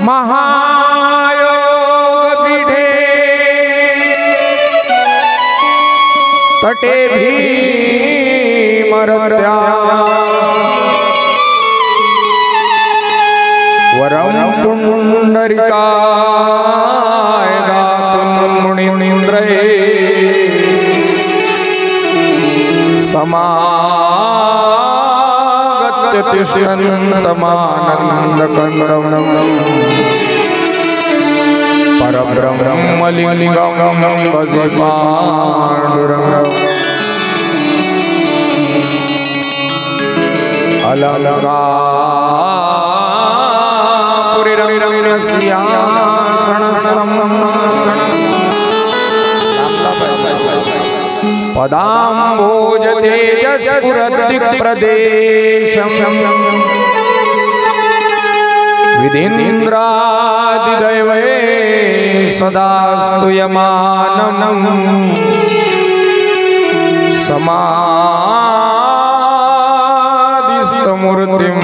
महायोग पीठे तटे भीमरत्या वरम पुंडरीकाय दातुं मुनीन्द्रये समागत्य तिष्ठन्तमानन्दकन्दं परब्रह्मलिङ्गं भजे पाण्डुरङ्गम् पदाम्भोज तेजस्फुरद्दिक्प्रदेशम् विधीन्द्रादिदैवे सदा स्तूयमानम् समाधिस्थमूर्तिं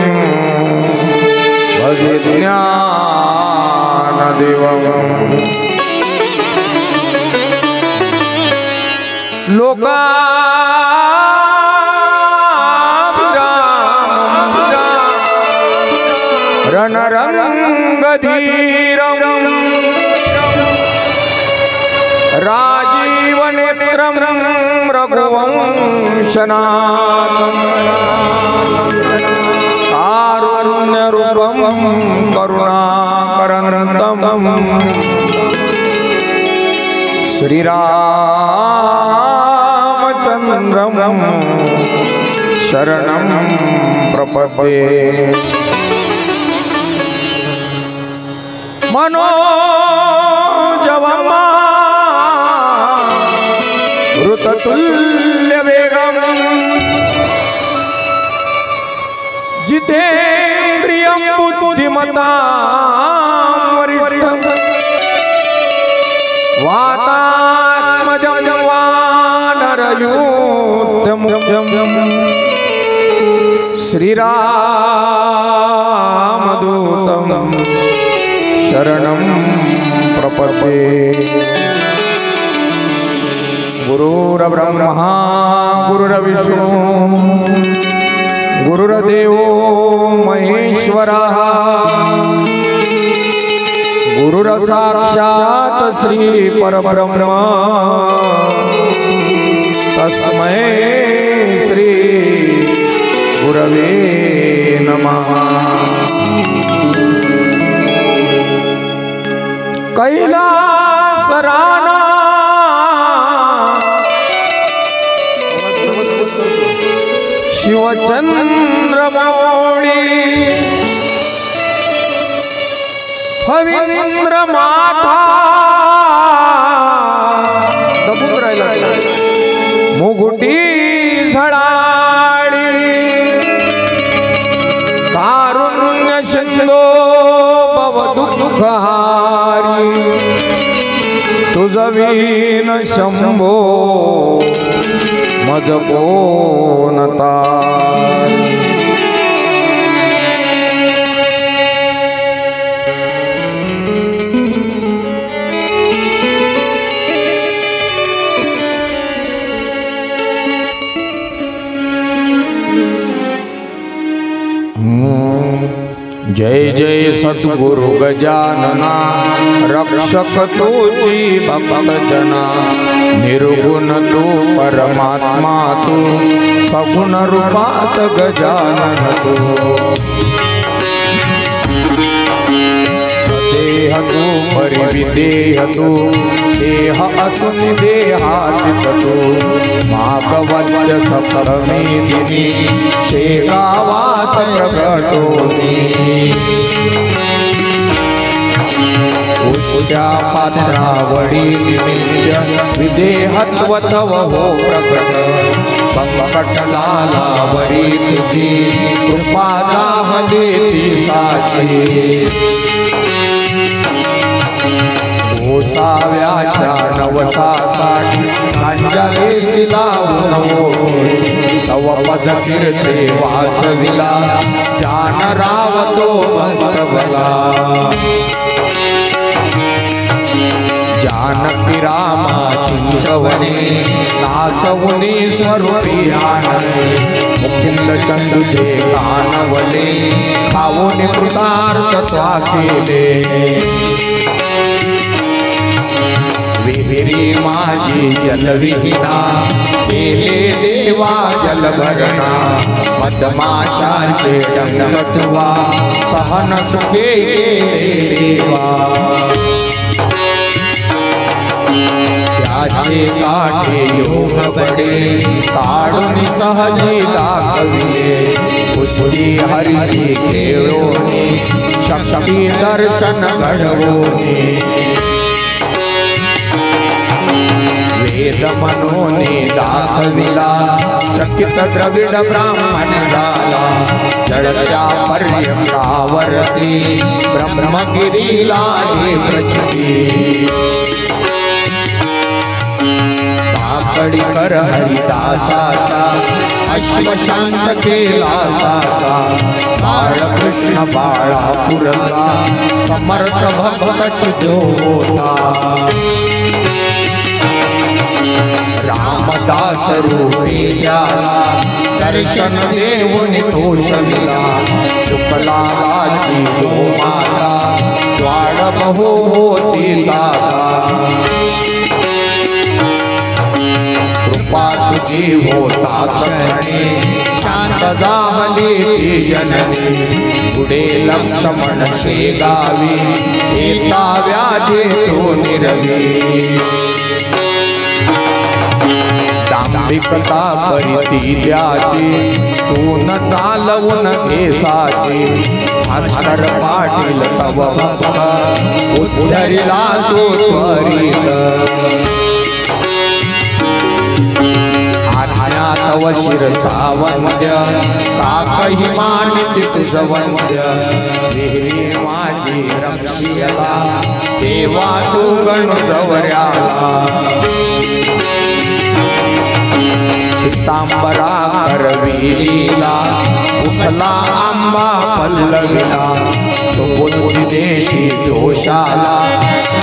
भजे ज्ञानदेवम् लोकाभिरामं रणरङ्गधीरं राजीवनेत्रं रघुवंशनाथं कारुण्यरूपं करुणाकरन्तं श्रीरामचन्द्रं शरणं प्रपद्ये। मनोजवं ऋततुल्यवेगं जितेन्द्रियं बुद्धिमतां वरिष्ठं वातात्मजं वानरयूथमुख्यं श्रीरामदूतं शरणं प्रपद्ये। गुरुर्ब्रह्मा गुरुर्विष्णु गुरुर्देवो महेश्वरः गुरुर्साक्षात् श्री परब्रह्म तस्मै श्री गुरवे नमः। कैलासराना शिवचंद्रमौळी पवित्र माता मुगुटी झळाळी कारुण्य सिंधो भवदुःखहारी तुझवीन शंभो मज कोणता। जय जय सद्गुरु गजानना रक्षक तुझी भक्त जना निर्गुण तू परमात्मा तू सगुण रूपात गजानन तू सदेह तू परिविदेह तू देह असुन देहातीत तू मागवद्य सप्तमी दिनी शेगावात प्रगटोनी उच्चा पात्रावळी निमित्य विदेहत्व तव हो प्रकट पंकटलालावरी तुझी कृपा दाहले ती साची गोसाव्याच्या नवसासाठी अंजली लावून तव पद कीर्ती वाचविला जान रावतो भक्त भला। जानकी रामाची सवने नासवनी स्वरूपी आनंद मुकुंद चंदू जे कानवले खावून कृतार्थत्वा केले विहिरी माझी जलविहीना केले देवा जलभरणा मधमाशांचे डंकटवा सहन सुखे देवा त्याचे काठे योग बडे काढून सहजी दाखविले पुष्टी हरिशी खेळोने शक्ती दर्शन घडवोने वेद मनोने दाखविला चकित द्रविड ब्राह्मण झाला जळत्या पर्यंतावरती ब्रह्मगिरीला हे प्रचिती काकडी कर हरिदासाचा अश्वशांत केला साचा बाळकृष्ण बाळापुरचा समर्थ भक्त जो होता रामदास रूपी ज्याला दर्शन देऊन तो शमिला शुक्लाची जो माता द्वार बहु होती दाता कृपा तुझी होता क्षणे शांत झाली ती जननी पुढे लक्ष्मण शेगावी एका व्याधी तो निरवी दांभिकता परिती द्याची तू न चालवून घेसाची भास्कर पाटील तव भक्त उद्धरिला तो त्वरित आज्ञा तव शिरसावंद्य काकही मानित तुझ वंद्य देवी माझी रक्षियला देवा तू गण गौऱ्याला पितांबरा करविला उठला आंबा पल्लविला सुबुद्धी देशी दोषाला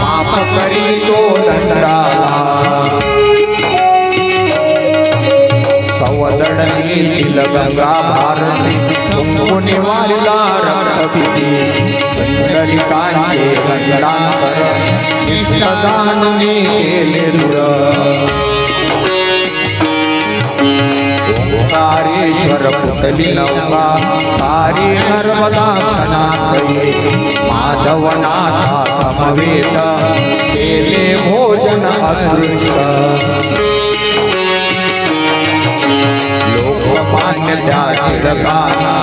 माफ करी तो दंडाला सवदड येथील गंगा भारती तुंबुनी वारिला रक्तपिती पंढरीकांचे गंडांतर इष्टदानने केले दूर ओंकारेश्वर पुतली नौका तारी नर्मदा क्षणात ये माधवनाथा समवेत केले भोजन अदृष्ट लोकमान्य त्या टिळकांना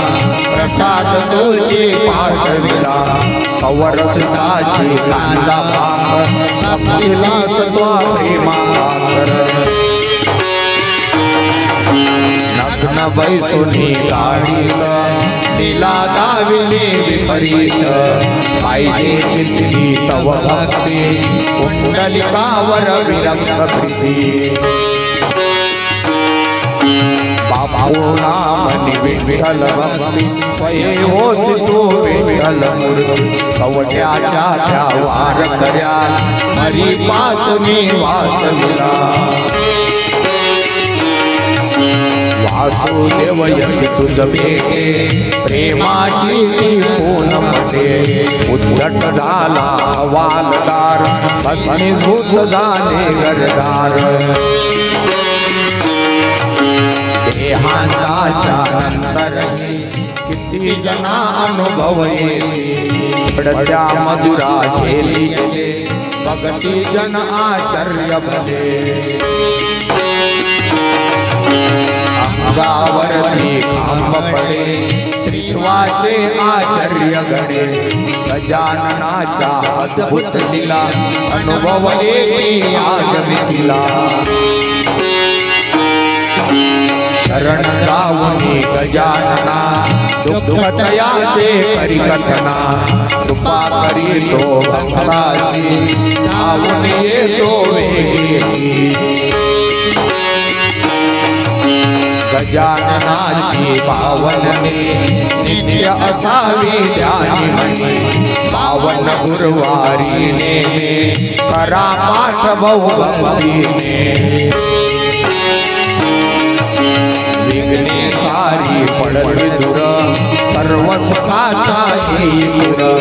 प्रसाद तुझे पाठविला कवरसुताची कांदा भाकर तपशिला सत्वा प्रेमाकर नग्न बैसुनी गाडीत दिला दाविले विपरीत पाहिजे चित्ती तव भक्ती कुंडलिकावर विरक्त प्रीती बाबा नामनि विठ्ठल भक्ती स्वये होसी तू विठ्ठल मूर्ती कवट्याच्या त्या वार कर्या हरी पासुनी वासविला वासुदेव यज्ञ तुझ भेटे प्रेमाची ती पूनमते उद्धट झाला हवालदार भस्मीभूत झाले गरदार देहांताच्या नंतर किती जना अनुभव येते पडत्या मधुरा झेली भगती जन आचार्य भले अंगावरती खांब पडे श्रीवाचे आचार्य गणे गजाननाचा अद्भुत लीला अनुभव येते आज मिथिला शरण जाऊनी गजानना दुःखतयाचे करिकथना कृपा करी तो भक्तासी जाऊन येतो वेगेसी गजाननाची पावन नित्य असावी ध्यानी मनी पावन गुरुवारी ने करा पाठ बहुभक्तीने विघ्ने सारी पडली दूर सर्व सुखाचा दूर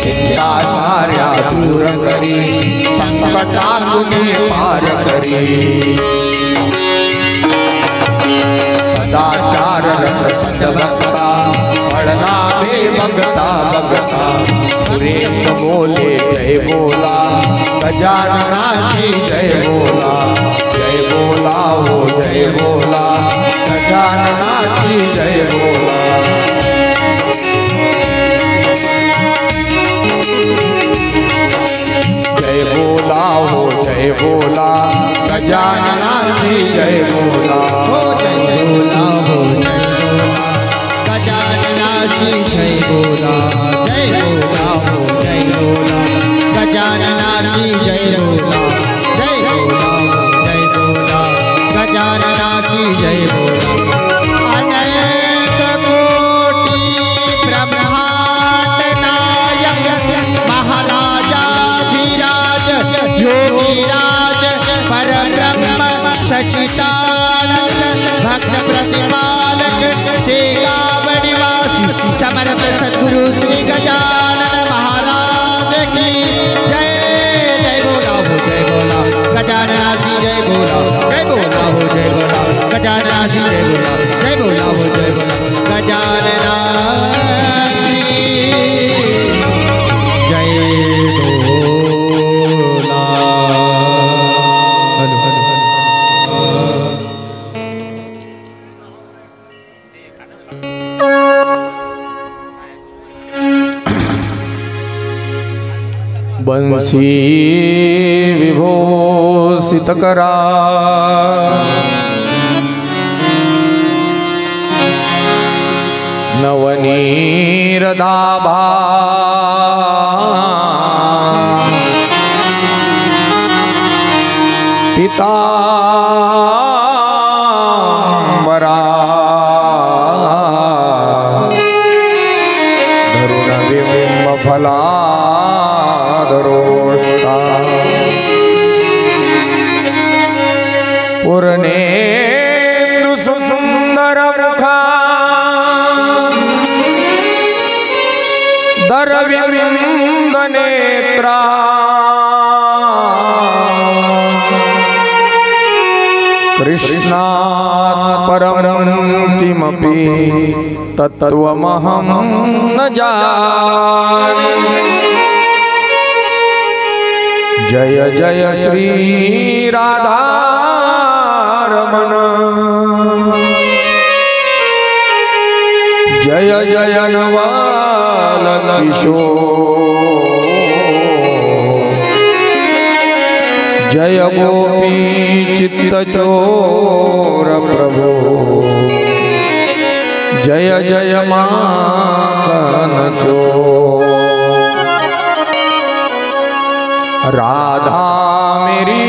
चिंता साऱ्या दूर करी संकटातून पार करी सदाचार रत सदभक्ता पढ़ना में भगता भगता सुरेश बोले जय बोला गजाननाची जय बोला हो जय बोला गजाननाची जय बोला जय बोला हो जय बोला गजाननाची जय बोला हो जय बोला हो गजाननाची जय बोला जय बोला हो जय बोला गजाननाची जय बोला जय बोला हो जय बोला गजाननाची जय बोला अनेक कोटि ब्रह्मांड नायक महाराजा धीराज योगीराज परब्रह्म सच्चिदानंद भक्त प्रतिपालक सेवा निवासी समर्थ सद्गुरु श्री गजानन महाराज की जय जय बोला हो जय बोला गजाननाची जय बोला जय बोला हो जय बोला गजाननाची जय बोला जय बोला हो जय बोला गजाननाची जय बोला। बंसी विभूषित करा नवनीर दाभा पितांबरा धरुण बिंब फला पूर्णेन्दु सुंदर मुखा दरविंद नेत्रा कृष्णात् परं किमपि तत्त्वमहं न जाने। जय जय श्री राधा रमण जय जय नवाल किशोर जय गोपी चित्त चोर प्रभु जय जय माखन चोर। राधा मेरी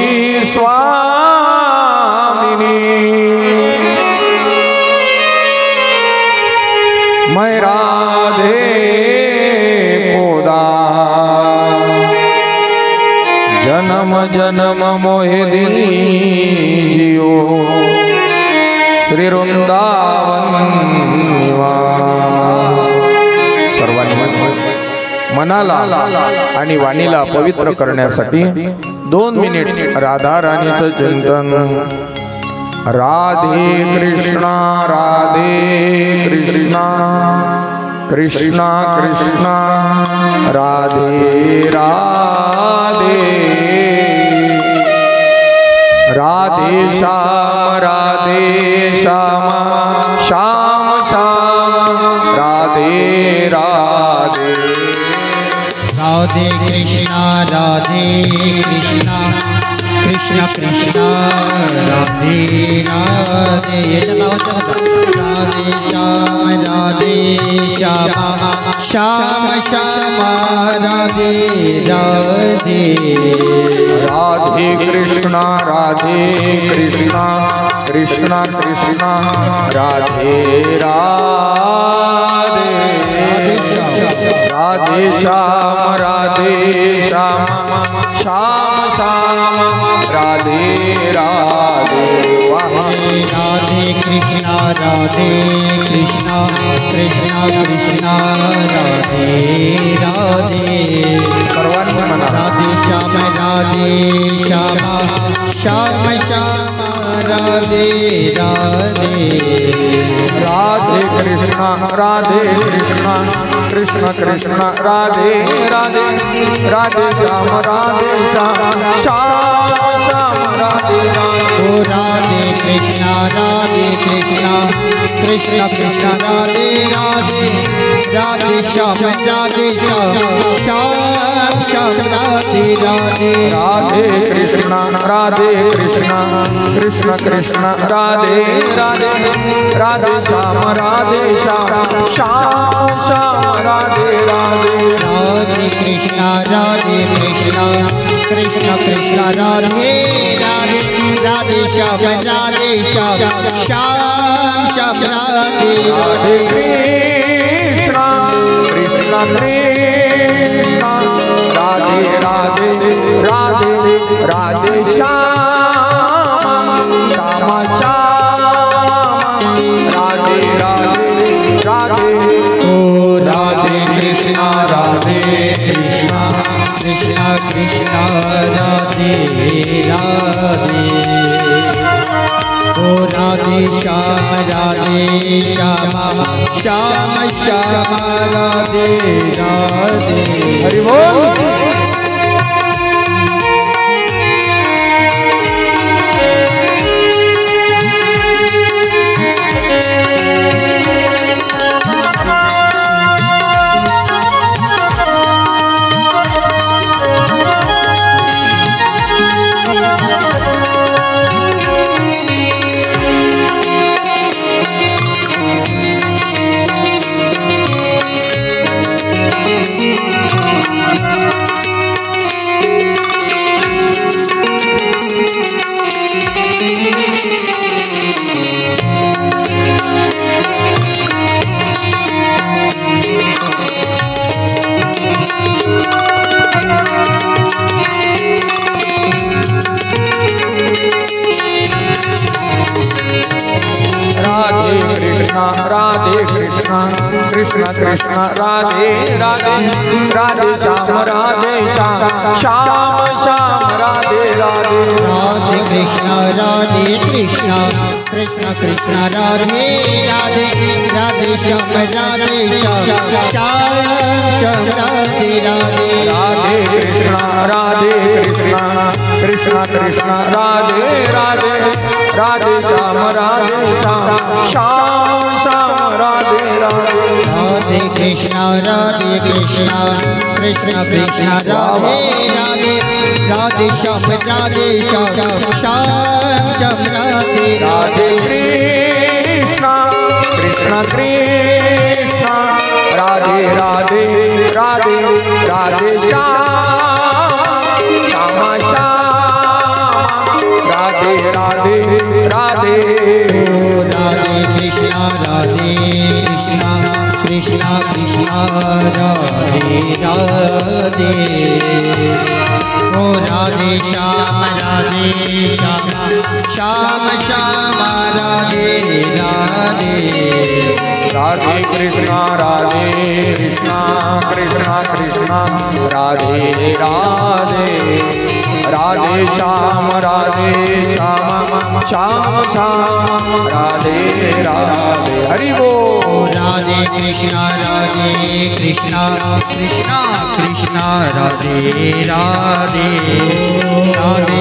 स्वामिनी मैं राधे को दास जन्म जन्म मोहे दीजियो श्री वृंदावन सर्वांनी मनाला आणि वाणीला पवित्र करण्यासाठी 2 मिनिट राधा राणीचं चिंतन। राधे कृष्णा कृष्णा कृष्णा राधे राधे राधे श्याम श्याम श्याम राधे राधे राधे कृष्णा कृष्ण कृष्ण राधे राधे राधे श्याम श्याम श्याम राधे राधे राधे कृष्ण राधे कृष्ण कृष्ण कृष्ण राधे राधे राधे श्याम श्याम श्याम राधे राधे राधे कृष्ण कृष्ण कृष्ण राधे राधे सर्वांनी म्हणा राधे श्याम श्याम श्याम राधे राधे राधे कृष्ण कृष्ण कृष्ण राधे राधे राधे श्याम श्याम श्याम राधे राधे ओ राधे कृष्ण कृष्ण कृष्ण राधे राधे राधे श्याम श्याम श्याम राधे राधे राधे कृष्ण कृष्ण कृष्ण राधे राधे राधे श्याम श्याम राधे राधे राधे कृष्ण कृष्ण कृष्ण राधे राधे राधे श्याम श्याम राधे राधे कृष्ण कृष्ण कृष्ण राधे राधे राधे राधे श्याम श्याम राधे राधे राधे ओ राधे कृष्ण कृष्ण कृष्ण राधे राधे ओ राधे श्याम श्याम राधे राधे हरि बोल कृष्ण कृष्ण राधे राधे राधे श्याम श्याम राधे राधे राधे कृष्ण कृष्ण कृष्ण राधे राधे राधे श्याम श्याम राधे राधे राधे कृष्ण कृष्ण कृष्ण राधे राधे राधे श्याम श्याम राधे राधे राधे कृष्ण कृष्ण कृष्ण राधे राधे राधे श्याम श्याम राधे राधे कृष्ण कृष्ण कृष्ण राधे राधे राधे राधे श्याम राधे राधे राधे राधे कृष्ण कृष्ण कृष्ण राधे राधे ओ राधे श्याम श्याम राधे राधे राधे कृष्ण कृष्ण कृष्ण राधे राधे राधे श्याम श्याम राधे राधे हरि बोल राधे कृष्ण कृष्ण कृष्ण राधे राधे राधे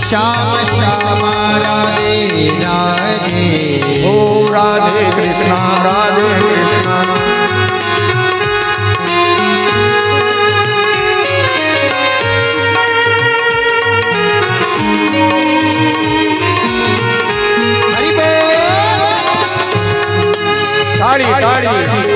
श्याम श्याम राधे राधे ओ राधे कृष्ण ताड़ी ताड़ी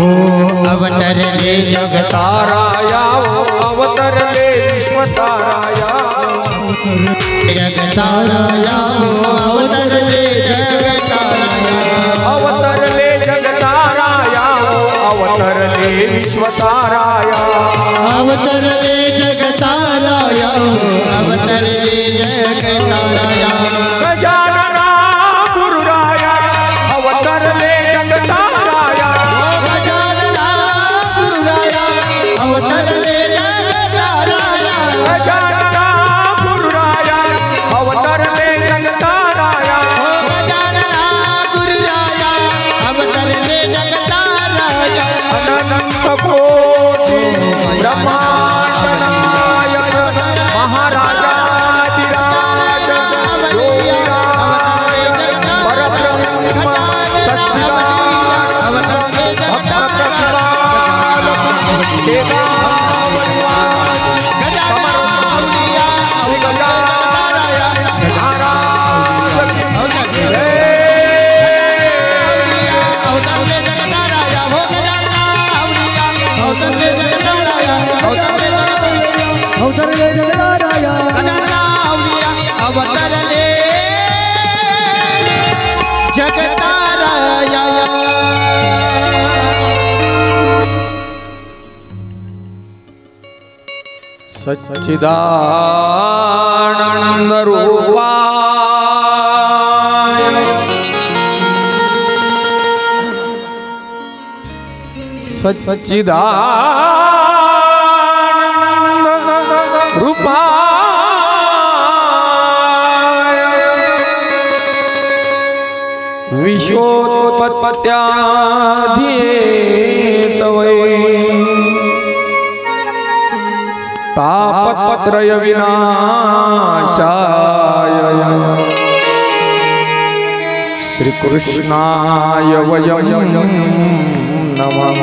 अवतरले जगताराया अवतरले विश्वताराया जगताराया अवतरले जगताराया अवतरले जगताराया अवतरले विश्वताराया अवतरले जगताराया अवतरले जगताराया गजानना गुरुराया अवतरले जगताराया गजानना गुरुराया अवतरले जगताराया गजानना गुरुराया अवतरले जगताराया गजानना गुरुराया अवतरले जगताराया अनंत कोटि ब्रह्मांड नायक महाराजाधिराज योगीराज परब्रह्म सच्चिदानंद अवतरले जगताराया अवतरले जगताराया सच्चिदानंद रूपाय सच्चिदानंद रूपाय विश्वोत्पत्त्यादिहेतवे तापत्रय विनाशाय श्री कृष्णाय वयं नमः।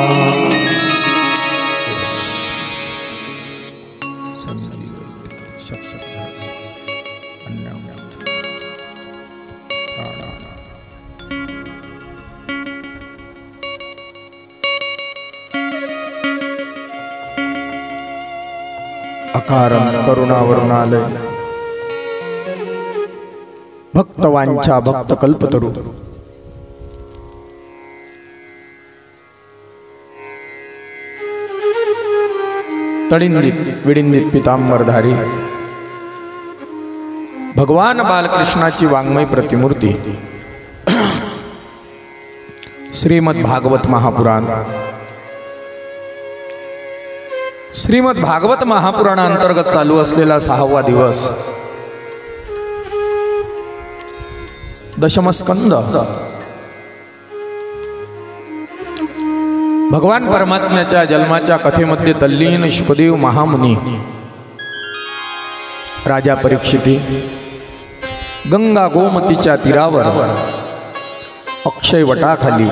अकारं करुणावरुणालय भक्तवांछा भक्तकल्पतरु तळिंदित विडिंदित पीतांबरधारी भगवान बालकृष्णाची वाङ्मय प्रतिमूर्ती श्रीमद् भागवत महापुराण श्रीमद् भागवत महापुराणांतर्गत चालू असलेला 6वा दिवस दशमस्कंद भगवान परमात्म्याच्या जन्माच्या कथेमध्ये तल्लीन शुकदेव महामुनी राजा परीक्षिती गंगा गोमतीच्या तीरावर अक्षय वटाखाली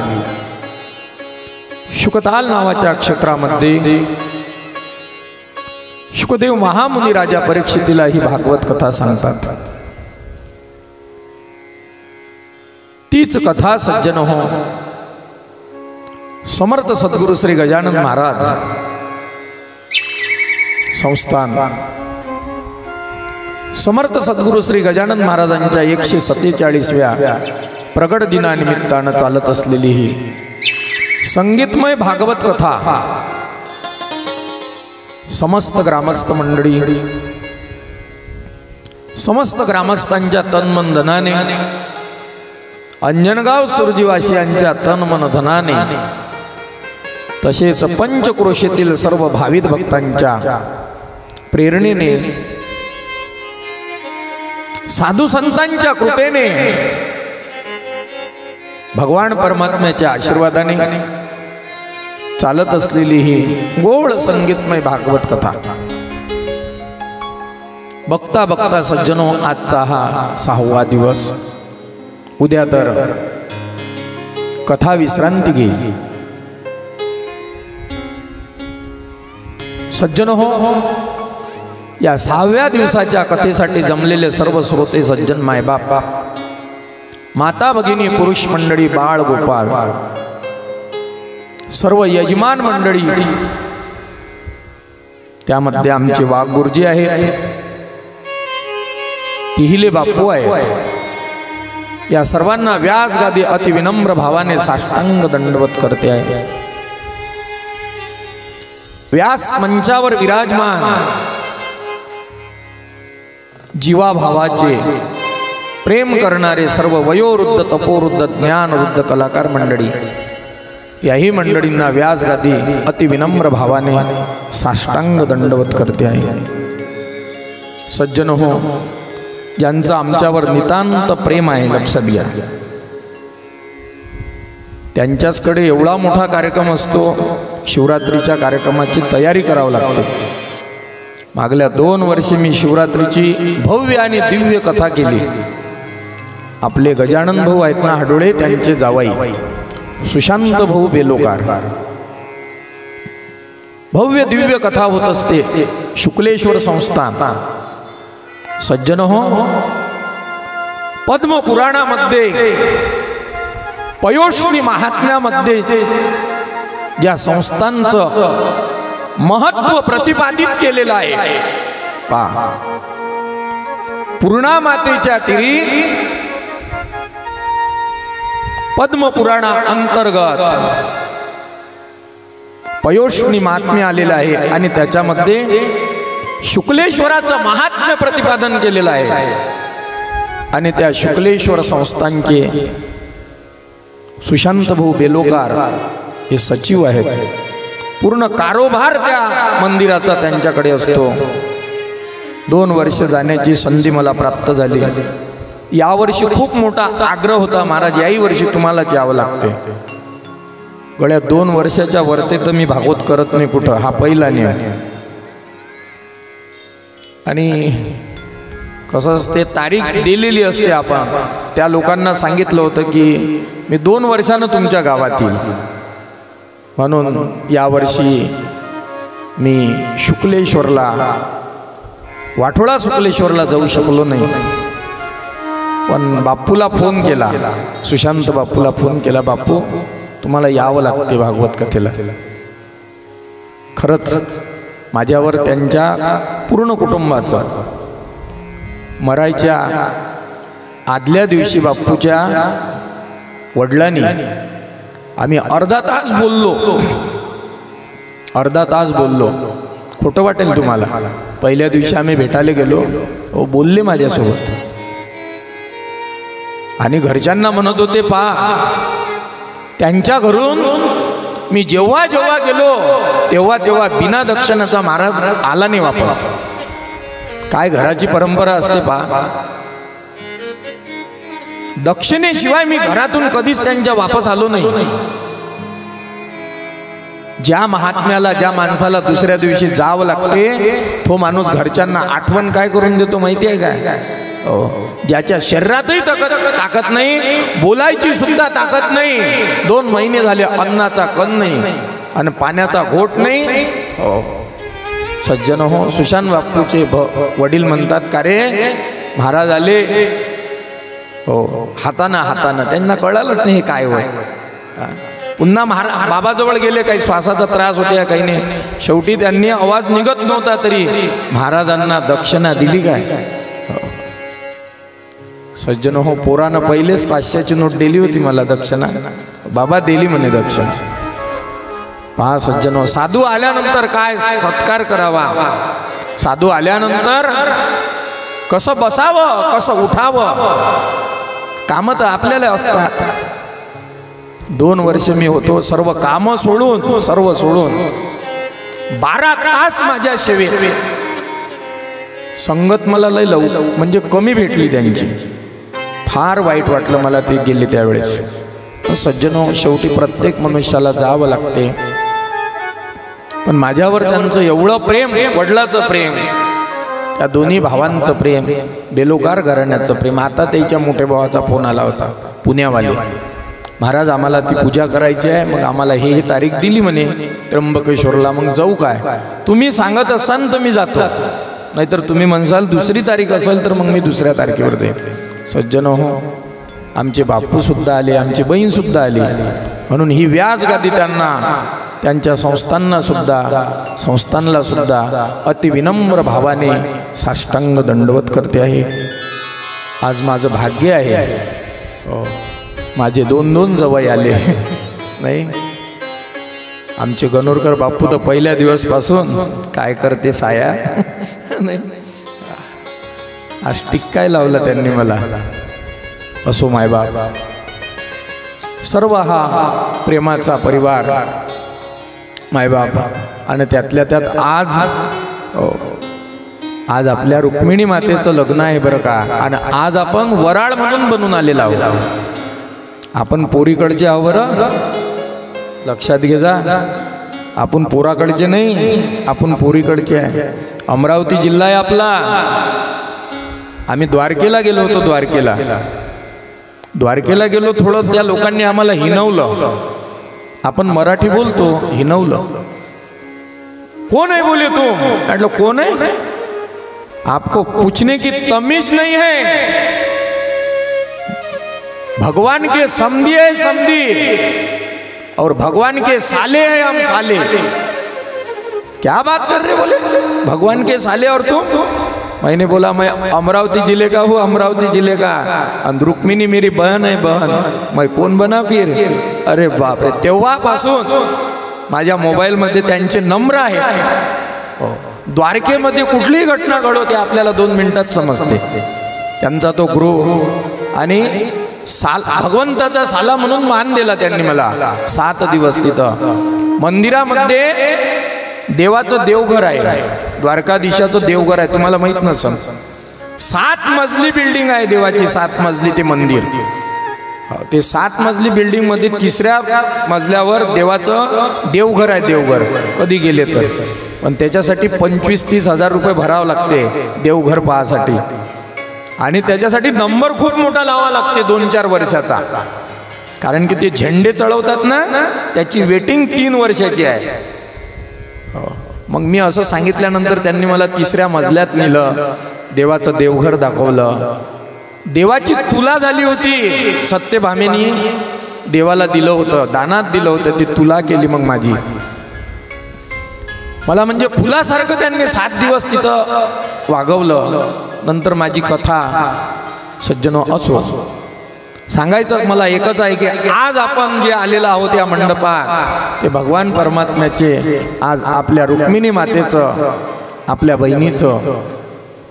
शुकताल नावाच्या क्षेत्रामध्ये शुकदेव महामुनी राजा परीक्षितीला ही भागवत कथा सांगतात। तीच कथा सज्जन हो समर्थ सद्गुरु श्री गजानन महाराज संस्थान समर्थ सद्गुरु श्री गजानन महाराजांच्या 147व्या प्रगट दिनानिमित्तानं चालत असलेली ही संगीतमय भागवत कथा समस्त ग्रामस्थ मंडळी समस्त ग्रामस्थांच्या तनमन धनाने अंजनगाव सुरजीवासियांच्या तनमन धनाने तसेच पंचक्रोशीतील सर्व भावित भक्तांच्या प्रेरणेने साधू संतांच्या कृपेने भगवान परमात्म्याच्या आशीर्वादाने चालत असलेली ही गोड संगीतमय भागवत कथा बघता बघता सज्जनो आजचा हा 6वा दिवस उद्या तर कथा विश्रांती घेईल। सज्जन हो या 6व्या दिवसाच्या कथेसाठी जमलेले सर्व श्रोते सज्जन मायबाप माता भगिनी पुरुष मंडळी बाळ गोपाळ सर्व यजमान मंडळी, त्यामध्ये आमचे वाघ गुरुजी आहेत, तिहिले बापू आहेत, या सर्वांना व्यास गादी अति विनम्र भावाने साष्टांग दंडवत करते आहे। व्यास मंचावर विराजमान जीवा भावाचे प्रेम करणारे सर्व वयोवृद्ध, तपोवृद्ध, ज्ञानवृद्ध कलाकार मंडळी, याही मंडळींना व्यास गादी अति विनम्र भावाने साष्टांग दंडवत करते आहे। सज्जन हो, ज्यांचं आमच्यावर नितांत प्रेम आहे, लक्षात घ्या, त्यांच्याचकडे एवढा मोठा कार्यक्रम असतो, शिवरात्रीच्या कार्यक्रमाची तयारी करावी लागते। मागल्या 2 वर्षे मी शिवरात्रीची भव्य आणि दिव्य कथा केली। आपले गजानन भाऊ आहेत ना हाडोळे, त्यांचे जावाई सुशांत भाऊ बेलोकार, भव्य दिव्य कथा होत असते शुक्लेश्वर संस्थान। सज्जन हो, पद्म पुराणामध्ये पयोष्णी महात्म्यामध्ये या संस्थांचं महत्व प्रतिपादित केलेलं आहे। पहा, पूर्णा मातेच्या तीरी पद्म पुराणा अंतर्गत पयोष्णी महात्म्य आलेलं आहे आणि त्याच्यामध्ये शुक्लेश्वराचं महात्म्य प्रतिपादन केलेलं आहे। आणि त्या शुक्लेश्वर संस्थानचे सुशांत भाऊ बेलोकार हे सचिव आहेत। पूर्ण कारोबार त्या मंदिराचा त्यांच्याकडे असतो। 2 वर्ष जाण्याची संधी मला प्राप्त झाली। यावर्षी खूप मोठा आग्रह होता, महाराज याही वर्षी तुम्हालाच यावं लागते। गळ्या 2 वर्षाच्या वरते तर मी भागवत करत नाही कुठं, हा पहिला नियम। आणि कसं असते, तारीख दिलेली असते, आपण त्या लोकांना सांगितलं होतं की मी 2 वर्षानं तुमच्या गावात येईल, म्हणून यावर्षी मी शुक्लेश्वरला, वाठोळा शुक्लेश्वरला जाऊ शकलो नाही। पण बापूला फोन केला, सुशांत बापूला फोन केला, बापू तुम्हाला यावं लागते भागवत कथेला। खरंच माझ्यावर त्यांच्या पूर्ण कुटुंबाचं मरायच्या आदल्या दिवशी बापूच्या वडिलांनी आम्ही अर्धा तास बोललो। खोटं वाटेल तुम्हाला, पहिल्या दिवशी आम्ही भेटायला गेलो, बोलले माझ्यासोबत आणि घरच्यांना म्हणत होते, पहा त्यांच्या घरून मी जेव्हा गेलो तेव्हा बिना दक्षिणाचा महाराज आला नाही वापस। काय घराची परंपरा असते पहा, दक्षिणेशिवाय मी घरातून कधीच त्यांच्या वापस आलो नाही। ज्या महात्म्याला, ज्या माणसाला दुसऱ्या दिवशी जावं लागते, तो माणूस घरच्यांना आठवण काय करून देतो माहिती आहे काय? ज्याच्या शरीरातही ताकद नाही, बोलायची सुद्धा ताकद नाही, 2 महिने झाले अन्नाचा कण नाही आणि पाण्याचा घोट नाही। सज्जन हो, सुशांत बापूचे वडील म्हणतात, का रे महाराज आले, हो हाताना त्यांना कळालंच नाही काय होय। पुन्हा बाबाजवळ गेले, काही श्वासाचा त्रास होता काही नाही, शेवटी त्यांनी आवाज निघत नव्हता तरी महाराजांना दक्षिणा दिली काय? सज्जन हो, पोरानं पहिलेच 500ची नोट दिली होती मला दक्षिणा, बाबा दिली म्हणे दक्षिणा। पहा सज्जन हो, साधू आल्यानंतर काय सत्कार करावा, साधू आल्यानंतर कसं बसावं, कसं उठावं, कामं तर आपल्याला असतात। 2 वर्ष मी होतो, सर्व कामं सोडून, सर्व सोडून 12 तास माझ्या सेवेत। संगत मला लय म्हणजे कमी भेटली त्यांची, फार वाईट वाटलं मला ते गेले त्यावेळेस। सज्जनो, शेवटी प्रत्येक मनुष्याला जावं लागते, पण माझ्यावर त्यांचं एवढं प्रेम, वडिलाचं प्रेम, त्या दोन्ही भावांचं प्रेम, बेलोकार घराण्याचं प्रेम। आता त्याच्या मोठ्या भावाचा फोन आला होता पुण्यावाले, महाराज आम्हाला ती पूजा करायची आहे, मग आम्हाला ही तारीख दिली म्हणे त्र्यंबकेश्वरला, मग जाऊ काय? तुम्ही सांगत असाल तर मी जातो, नाहीतर तुम्ही म्हणसाल दुसरी तारीख असेल तर मग मी दुसऱ्या तारखेवर जाईल। सज्जन हो, आमचे बापू सुद्धा आले, आमची बहीण सुद्धा आली, म्हणून ही व्यासगादी त्यांना, त्यांच्या संस्थांना सुद्धा अति विनम्र भावाने साष्टांग दंडवत करते आहे. आज माझं भाग्य आहे, माझे 2 जवळ आले नाही. आमचे गणोरकर बापू तर पहिल्या दिवसपासून काय करते साया नाही, आज टिक्काय लावला त्यांनी मला. असो मायबाप, सर्व हा प्रेमाचा परिवार मायबाप. आणि त्यातल्या त्यात आज आपल्या रुक्मिणी मातेचं लग्न आहे बरं का. आणि आज आपण वराळ म्हणून बनून आलेला आहोत. आपण पोरीकडचे आहो बरं, लक्षात घे जा. आपण पोराकडचे नाही, आपण पोरीकडचे आहे. अमरावती जिल्हा आहे आपला. आम्ही द्वारकेला गेलो होतो. द्वारकेला गेलो. थोडं त्या लोकांनी आम्हाला हिनवलं. आपण मराठी बोलतो, हिनवलं. कौन है बोले तू? म्हटलं कोण आहे? आपको पूछने की तमीज नहीं है. भगवान के समधी है समधी, और भगवान के साले हैं हम साले. क्या बात कर रहे बोले, भगवान के साले और तुम? मैंने बोला मैं अमरावती जिले का हूँ, अमरावती जिले का. और रुक्मिणी मेरी बहन है, बहन. मैं कौन बना फिर? अरे बाप रे. तेव्हापासून माझ्या मोबाईलमध्ये त्यांचे नंबर आहेत. द्वारकेमध्ये कुठलीही घटना घडवते आपल्याला 2 मिनिटात समजते. त्यांचा तो गृह आणि भगवंताचा साला म्हणून मान दिला त्यांनी मला. 7 दिवस तिथं मंदिरामध्ये देवाचं देवघर आहे, द्वारकाधीशाचं देवघर आहे. तुम्हाला माहित नसेल, 7 मजली बिल्डिंग आहे देवाची. 7 मजली ते मंदिर. ते 7 मजली बिल्डिंग मध्ये 3ऱ्या मजल्यावर देवाचं देवघर आहे. देवघर कधी गेले तर, पण त्याच्यासाठी 25-30 हजार रुपये भरावं लागते देवघर पाहासाठी. आणि त्याच्यासाठी नंबर खूप मोठा लावा लागते 2-4 वर्षाचा. कारण की ते झेंडे चढवतात ना, त्याची वेटिंग 3 वर्षाची आहे. मग मी असं सांगितल्यानंतर त्यांनी मला 3ऱ्या मजल्यात नेलं, देवाचं देवघर दाखवलं. देवाची तुला झाली होती, सत्यभामेनी देवाला दिलं होतं, दानात दिलं होतं. ती तुला केली मग माझी. मला म्हणजे फुलासारखं त्यांनी 7 दिवस तिथं वागवलं. नंतर माझी कथा सज्जनो असो, सांगायचं मला एकच आहे की आज आपण जे आलेला आहोत या मंडपात, ते भगवान परमात्म्याचे, आज आपल्या रुक्मिणी मातेचं, आपल्या बहिणीचं,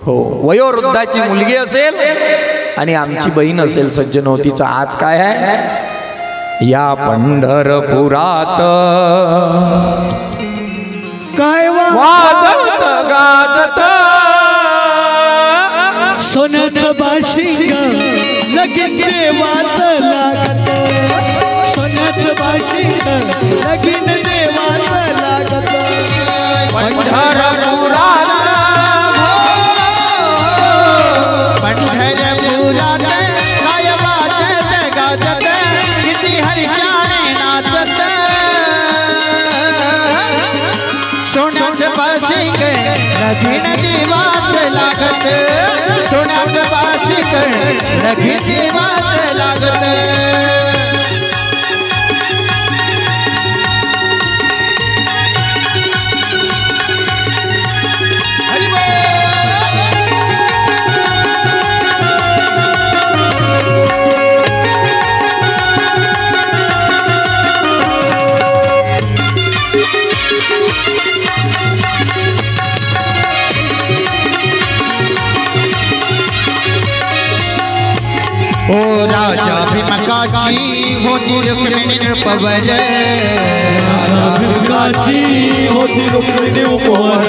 हो, वयोवृद्धाची मुलगी असेल आणि आमची बहीण असेल सज्जनो, तिचं आज काय आहे? या पंढरपुरात काय वाजत गाजत सोन्याचं बाशिंग लगीन देवाचं लागत. सोन्याचं बाशिंग लगीन देवाचं लागत. पंढरपुरात काय वाजत गाजत किती हरिशाने नाचत. सोन्याचं बाशिंग लगीन देवाचं लागत. सोन्याचं बाशिंग लगीन देवाचं लागत. ओ राजा भीमकाची होती रुक्मिणी नृपवर. राजा भीमकाची होती रुक्मिणी उपवर.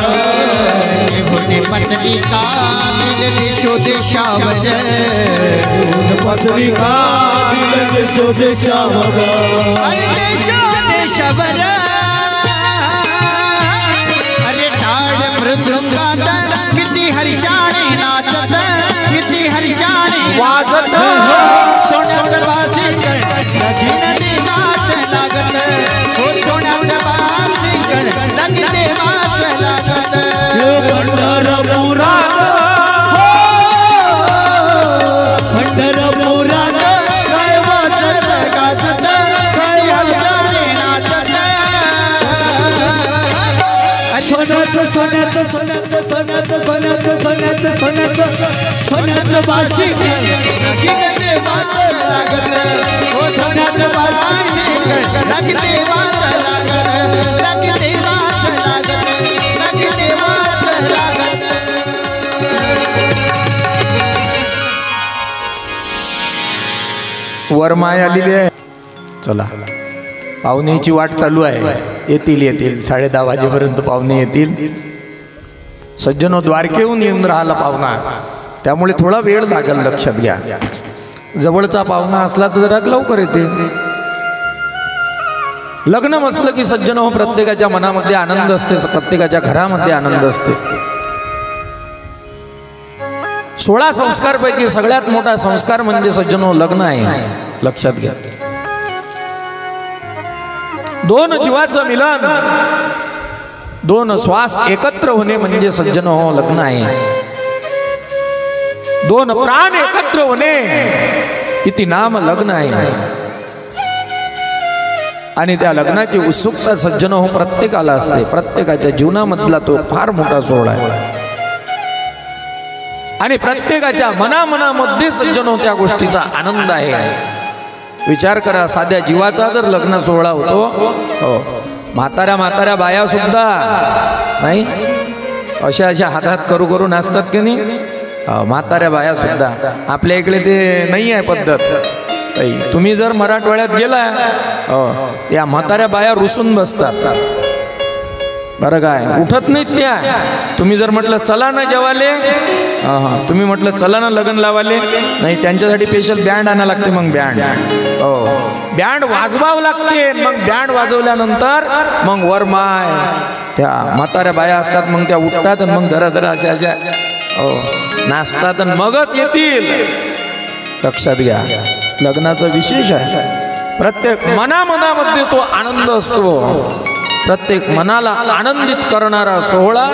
होती पत्रिका दिल देशो देशावर. पत्रिका दिल देशो देशावर. देशो देशावर. अरे टाळ मृदुंगात किती हर्षाने नाचत. किती हर्षाने वाजत. सोन्याचं बाशिंग लगीन देवाचं लागत. हो सोन्याचं बाशिंग लगीन देवाचं लागत. पंढरपुरात पंढरपुरात काय वाजत गाजत काय सोन्याचं सोन्याचं सोन्याचं सोन्याचं सोन्याचं सोन्याचं सोन्याचं बाशिंगण लगीन देवाचं लागलं हो सोन्याचं बाशिंगण लगीन देवाचं लागलं लगीन देवाचं लागलं लगीन देवाचं लागलं वरमाय आलेली आहे. चला पाहुण्याची वाट चालू आहे. येतील 10:30 वाजेपर्यंत पाहुणे येतील. सज्जनो द्वारकेहून येऊन राहिला पाहुणा, त्यामुळे थोडा वेळ लागेल, लक्षात घ्या. जवळचा पाहुणा असला तर जरा लवकर येते. लग्न म्हटलं की सज्जनो प्रत्येकाच्या मनामध्ये आनंद असते, प्रत्येकाच्या घरामध्ये आनंद असते. 16 संस्कारपैकी सगळ्यात मोठा संस्कार म्हणजे सज्जनो लग्न आहे, लक्षात घ्या. 2 जीवाचं मिलन, 2 श्वास एकत्र होणे म्हणजे सज्जनो लग्न आहे. 2 प्राण एकत्र होणे किती नाम लग्न आहे. आणि त्या लग्नाची उत्सुकता सज्जनो प्रत्येकाला असते. प्रत्येकाच्या जीवनामधला तो फार मोठा सोहळा आहे. आणि प्रत्येकाच्या मनामध्ये सज्जनो त्या गोष्टीचा आनंद आहे. विचार करा, साध्या जीवाचा जर लग्न सोहळा होतो, हो म्हाताऱ्या बाया सुद्धा नाही अशा हातात करू नाचतात की नाही. म्हाताऱ्या बाया सुद्धा. आपल्या इकडे ते नाही आहे पद्धत. तुम्ही जर मराठवाड्यात गेला, या म्हाताऱ्या बाया रुसून बसतात बरं काय, उठत नाहीत त्या. तुम्ही जर म्हटलं चला ना जेवाले, तुम्ही म्हटलं चला ना लग्न लावाले, नाही त्यांच्यासाठी स्पेशल बँड आणावं लागते. मग बँड वाजवावं लागते. मग बँड वाजवल्यानंतर मग वरमाय त्या म्हाताऱ्या बाया असतात, मग त्या उठतात आणि मग जरा अशा नाचतात आणि मगच येतील. लक्षात घ्या, लग्नाचं विशेष आहे. प्रत्येक मनामध्ये तो आनंद असतो. प्रत्येक मनाला आनंदित करणारा सोहळा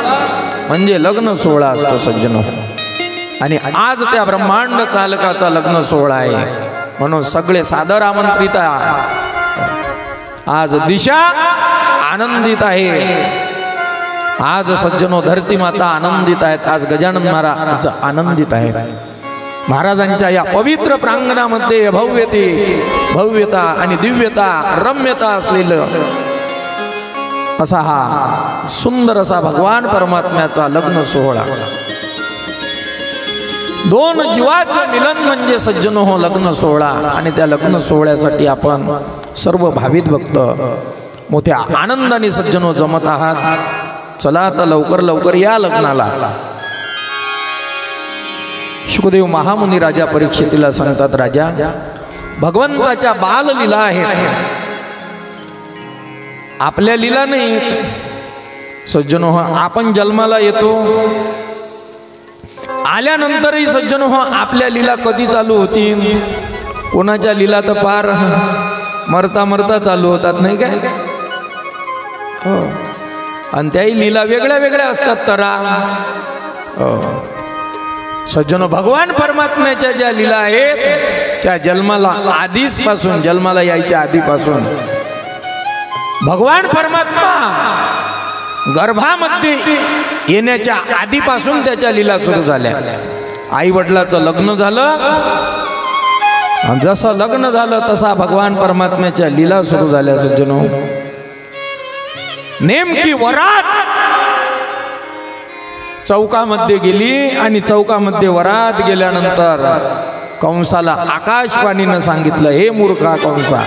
म्हणजे लग्न सोहळा असतो सज्जनो. आणि आज त्या ब्रह्मांड चालकाचा लग्न सोहळा आहे, म्हणून सगळे सादर आमंत्रित आहे. आज दिशा आनंदित आहे. आज सज्जनो धरती माता आनंदित आहेत. आज गजानन महाराज आनंदित आहेत. महाराजांच्या या पवित्र प्रांगणामध्ये भव्यता आणि दिव्यता रम्यता असलेलं असा हा सुंदर असा भगवान परमात्म्याचा लग्न सोहळा. 2 जीवाचं मिलन म्हणजे सज्जनो हो लग्न सोहळा. आणि त्या लग्न सोहळ्यासाठी आपण सर्व भाविक भक्त मोठ्या आनंदाने सज्जनो जमत आहात. चला आता लवकर या लग्नाला. शुकदेव महामुनी राजा परीक्षितीला सांगतात, राजा भगवंताच्या बाललीला आहेत, आपल्या लीला नाहीत. सज्जनो आपण जन्माला येतो, आल्यानंतरही सज्जनो आपल्या लीला कधी चालू होतील. कोणाच्या लीला तर पार मरता चालू होतात, नाही काय. हो, आणि त्याही लीला वेगळ्या असतात. तरा सज्जनो भगवान परमात्म्याच्या ज्या लीला आहेत त्या जन्माला यायच्या आधीपासून भगवान परमात्मा गर्भामध्ये येण्याच्या आधीपासून त्याच्या लीला सुरू झाल्या. आई वडिलाचं लग्न झालं, जसं लग्न झालं तसा भगवान परमात्म्याच्या लीला सुरू झाल्या. सज्जनो नेमकी वरात चौकामध्ये गेली आणि चौकामध्ये वरात गेल्यानंतर कंसाला आकाशवाणीनं सांगितलं, हे मूर्खा कंसा,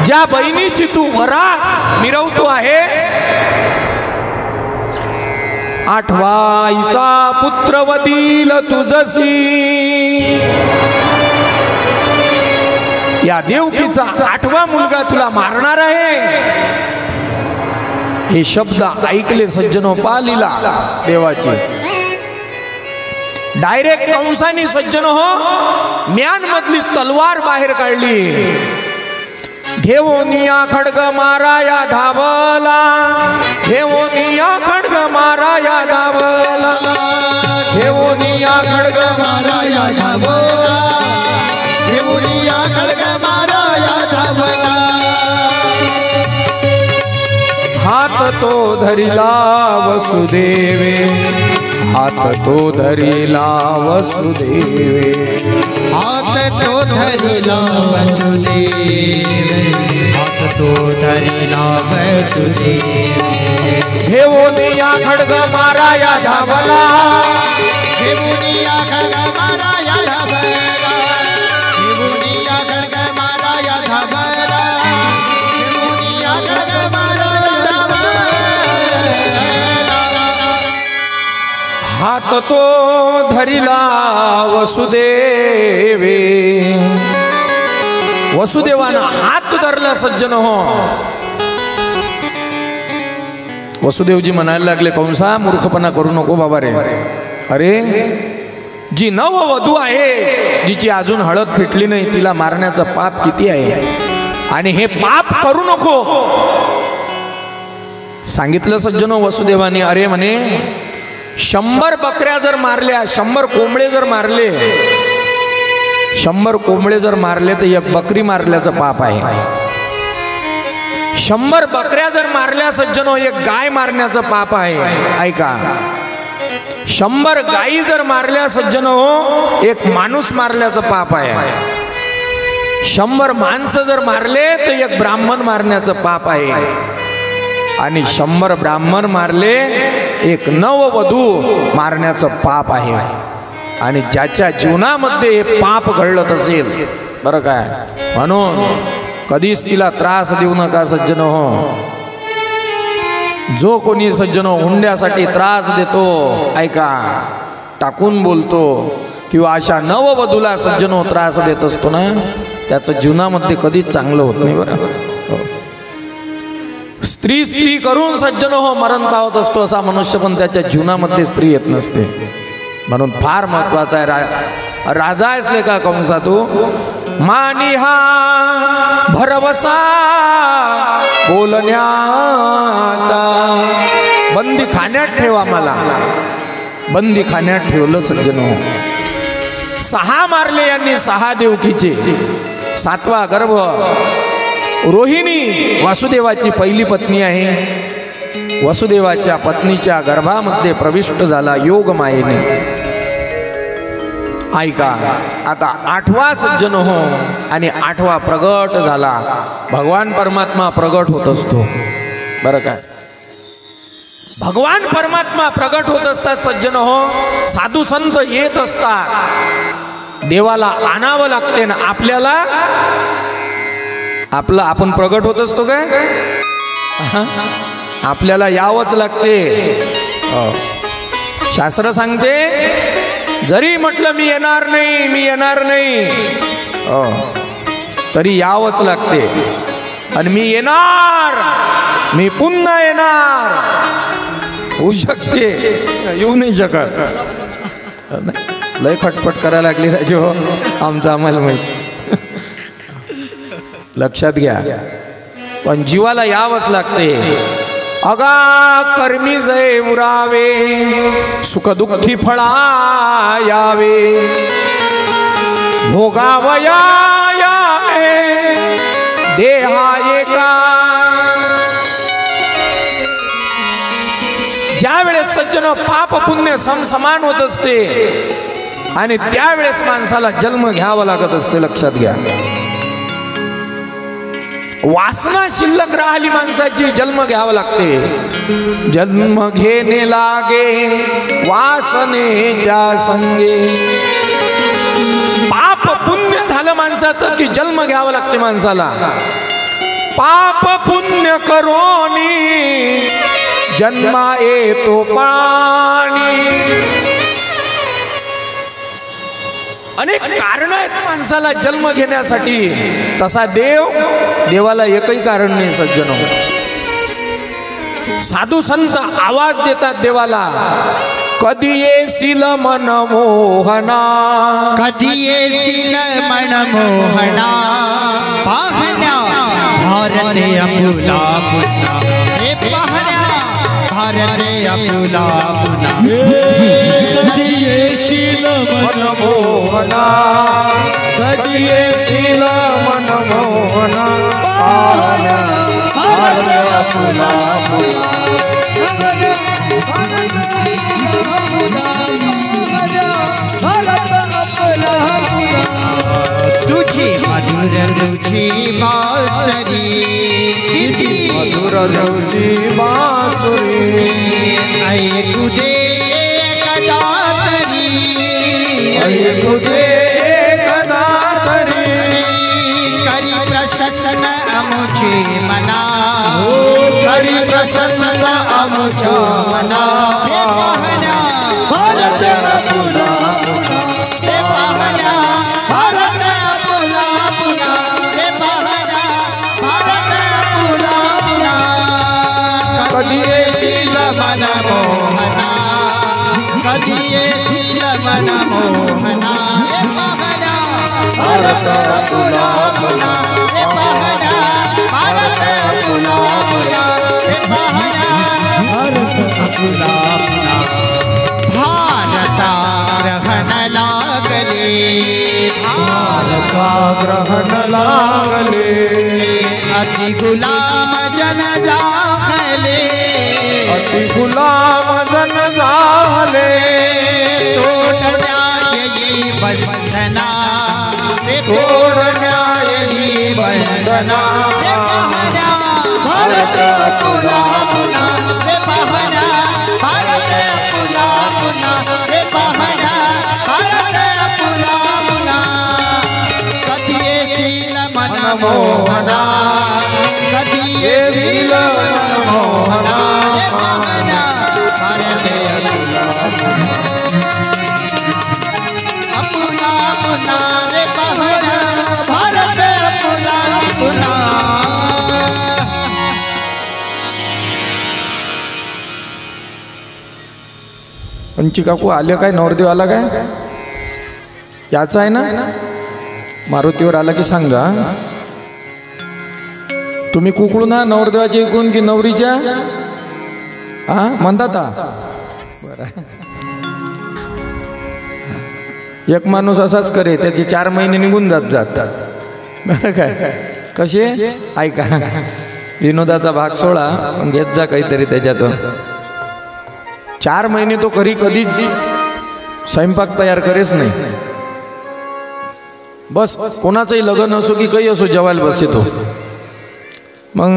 ज्या बहिणीची तू वरात मिरवतो आहेस, आठवाईचा पुत्र वदील तुझसी, या देवकीचा 8वा मुलगा तुला मारणार आहे. हे शब्द ऐकले सज्जनो पालीला देवाची. डायरेक्ट कंसाने सज्जनो म्यान मधली तलवार बाहेर काढली. घेऊनिया खड्ग माराया धावला, घेऊनिया खड्ग माराया धावला, घेऊनिया खड्ग माराया धावला, घेऊनिया खड्ग माराया धावला. हात तो धरिला वसुदेवे, हात तो धरिला वसुदेवे, हात तो धरिला वसुदेवे, हात तो धरिला वसुदेवे. घेऊनिया खड्ग माराया धावला, घेऊनिया खड्ग माराया धावला, घेऊनिया खड्ग माराया धावला, घेऊनिया खड्ग माराया धावला. हात तो धरिला वसुदेवे. वसुदेवानं हात धरला सज्जन हो. वसुदेवजी म्हणायला लागले, कंसा मूर्खपणा करू नको बाबा रे. अरे जी नववधू आहे, जिची अजून हळद फिटली नाही, तिला मारण्याचं पाप किती आहे, आणि हे पाप करू नको सांगितलं सज्जन वसुदेवाने. अरे म्हणे 100 बकऱ्या जर मारल्या, 100 कोंबडे जर मारले, 100 कोंबडे जर मारले तर एक बकरी मारल्याचं पाप आहे. 100 बकऱ्या जर मारल्या सज्जनो, एक गाय मारण्याचं पाप आहे. ऐका, 100 गायी जर मारल्या सज्जनो, एक माणूस मारल्याचं पाप आहे. 100 माणसं जर मारले तर एक ब्राह्मण मारण्याचं पाप आहे. आणि 100 ब्राह्मण मारले, एक नववधू मारण्याचं पाप आहे. आणि ज्याच्या जीवनामध्ये हे पाप घडलं असेल बरं काय, म्हणून कधीच तिला त्रास देऊ नका सज्जन हो. जो कोणी सज्जन हुंड्यासाठी त्रास देतो, ऐका, टाकून बोलतो किंवा अशा नववधूला सज्जन त्रास देत असतो ना, त्याचं जीवनामध्ये कधीच चांगलं होत नाही बरं. स्त्री स्त्री करून सज्जन हो मरण पावत असतो असा मनुष्य, पण त्याच्या जीवनामध्ये स्त्री येत नसते. म्हणून फार महत्वाचा आहे. राजा असले का कंसा तू, मानी हा भरवसा बोलण्याचा. बंदी खाण्यात ठेवा, मला बंदी खाण्यात ठेवलं सज्जन हो. 6 मारले यांनी 6 देवकीचे. 7वा गर्भ रोहिणी वासुदेवाची पहिली पत्नी आहे. वसुदेवाच्या पत्नीच्या गर्भामध्ये प्रविष्ट झाला योग मायेने. ऐका, आता 8वा सज्जन हो, आणि 8वा प्रगट झाला. भगवान परमात्मा प्रगट होत असतो बरं काय. भगवान परमात्मा प्रगट होत असतात सज्जन हो. साधू संत येत असतात, देवाला आणावं लागते ना आपल्याला. आपण प्रगट होत असतो काय, आपल्याला यावंच लागते. शास्त्र सांगते, जरी म्हटलं मी येणार नाही, मी येणार नाही, तरी यावंच लागते. आणि मी येणार, मी पुन्हा येणार होऊ शकते, येऊ नाही शकत. लय खटपट करायला लागली राजे हो, आमचं आम्हाला माहित. लक्षात घ्या, पण जीवाला यावंच लागते. अगा कर्मी जय उरावे, सुख दुःखी फळा यावे, भोगावया यावे देहा एका. ज्या वेळेस सज्जन पाप पुण्य समसमान होत असते, आणि त्यावेळेस माणसाला जन्म घ्यावा लागत असते. लक्षात घ्या, वासना शिल्लक राहिली माणसाची, जन्म घ्यावा लागते. जन्म घेणे लागे वासनेच्या संगे. पाप पुण्य झालं माणसाचं की जन्म घ्यावा लागते माणसाला. पाप पुण्य करोनी जन्मा येतो पाणी. अनेक कारण आहेत माणसाला जन्म घेण्यासाठी. तसा देवाला एकही कारण नाही सज्जन. साधू संत आवाज देतात देवाला, कधी येशील मन मोहना, कधी येशील मन मोहना. पाहण्या भारते अपुला पुन्हा, हे पाहण्या भारते अपुला पुन्हा. कधी येशील मन मोहना, कधी येशील मन मोहना. तुझी मधुर रुची बासरी किती मधुर रुची बासुरी ऐकू दे एकदा तरी ऐकू दे एकदा तरी करी प्रसन्न अमुची मना करी प्रसन्न आमच्या मना हे पाहण्या भारत पुन्हा हे पाहण्या भारत पुन्हा पुन्हा हे पाहण्या भारत पुन्हा पुन्हा कधी येशील मन मोहना कधी येतील मन मोहना हे पाहण्या भारत पुन्हा पुन्हा हे पाहण्या भारत पुन्हा पुन्हा हे पाहण्या भारता ग्रहण लागले ग्रहण लागले अति गुलाम जन जाखले अति गुलाम जन झाले तोट न्याय येई बंधना थोर न्याय ही बंधना हे पाहण्या भारत पुन्हा पुन्हा हे पाहण्या भारत पुन्हा पुन्हा हे पाहण्या भारत पुन्हा पुन्हा कधी येतील मन मोहना कधी येतील मन मोहना हे पाहण्या भारत पुन्हा पुन्हा हे पाहण्या भारत पुन्हा पुन्हा पंची काकू आले काय नवरदेव आला काय याचा आहे ना मारुतीवर आला की सांगा तुम्ही कुकळू ना नवरदेवाच्या इकडून की नवरीच्या हा म्हणतात बरं एक माणूस असाच करे त्याचे 4 महिने निघून जातात बरं काय कसे ऐका विनोदाचा भाग सोडा घेत जा काहीतरी त्याच्यातून 4 महिने तो कधीच स्वयंपाक तयार करेच नाही बस कोणाचंही लग्न असो की काही असो जेवायला बसे तो मग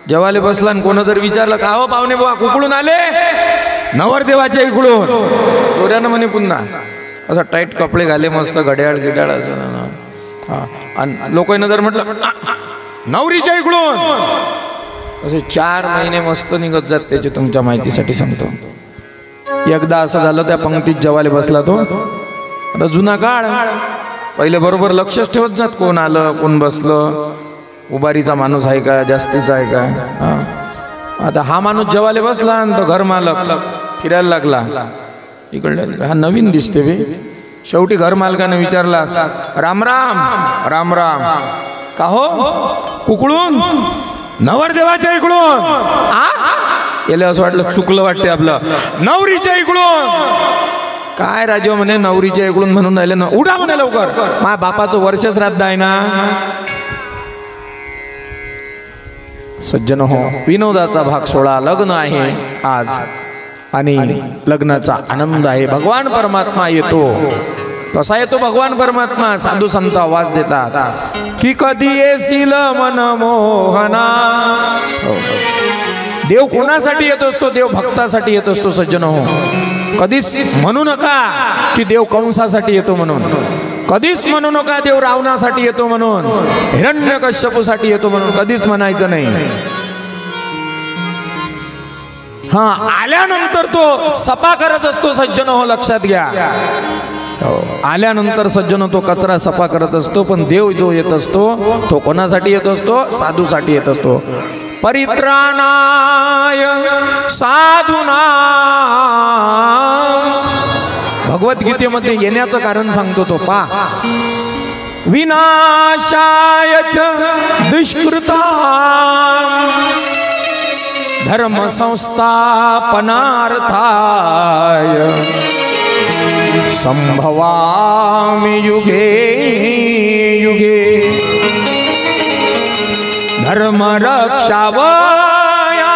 जेवायला बसला आणि कोणा जर विचारलं का हो पाहुणे बुवा कुकडून आले नवरदेवाच्या इकडून चोऱ्यानं म्हणे पुन्हा असं टाईट कपडे घाले मस्त घड्याळ गिड्याळ हा आणि लोकांना जर म्हटलं नवरीच्या इकडून असे 4 महिने मस्त निघत जात त्याचे तुमच्या माहितीसाठी सांगतो एकदा असं झालं त्या पंक्तीत जेवायला बसला तो आता जुना काळ पहिले बरोबर लक्षच ठेवत जात कोण आलं कोण बसलं उभारीचा माणूस आहे का जास्तीचा आहे का आता हा माणूस जेवायला बसला आणि तो घर मालक फिरायला लागला इकडे हा नवीन दिसते बे शेवटी घर मालकाने विचारला राम राम राम राम का हो कुकडून नवरदेवाच्या इकडून याला असं वाटलं चुकलं वाटते आपलं नवरीच्या इकडून काय राजा म्हणे नवरीच्या इकडून म्हणून राहिले ना उठा म्हणे लवकर माझ्या बापाचं वर्ष श्राद्ध आहे ना सज्जन हो विनोदाचा भाग 16 लग्न आहे आज आणि लग्नाचा आनंद आहे भगवान परमात्मा येतो कसा येतो भगवान परमात्मा साधू संत आवाज देतात की कधी येशील मन मोहना देव कोणासाठी येत असतो देव भक्तासाठी येत असतो सज्जन हो कधीच म्हणू नका की देव कंसासाठी येतो म्हणून कधीच म्हणू नका देव रावणासाठी येतो म्हणून हिरण्यकश्यपूसाठी येतो म्हणून कधीच म्हणायचं नाही हा आल्यानंतर तो सफा करत असतो सज्जन हो लक्षात घ्या आल्यानंतर सज्जन तो कचरा सफा करत असतो पण देव जो येत असतो तो कोणासाठी येत असतो साधूसाठी येत असतो परित्राणाय साधूना भगवद्गीतेमध्ये येण्याचं कारण सांगतो तो पा विनाशाय च दुष्कृता धर्म संस्थापनार्थाय संभवामि युगे युगे धर्म रक्षावया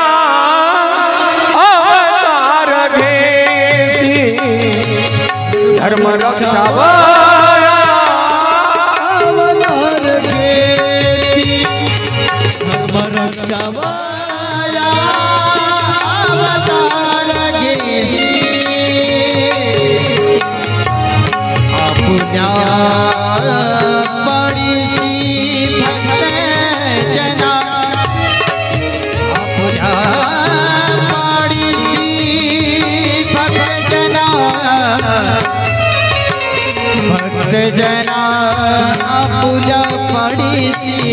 अवतार घेसी धर्म रक्षावया अवतार घेती धर्म रक्षावया अवतार घेसी आपुल्या पडिसी भक्त जना आपुल्या पडिसी भक्त जना आपुल्या पडिसी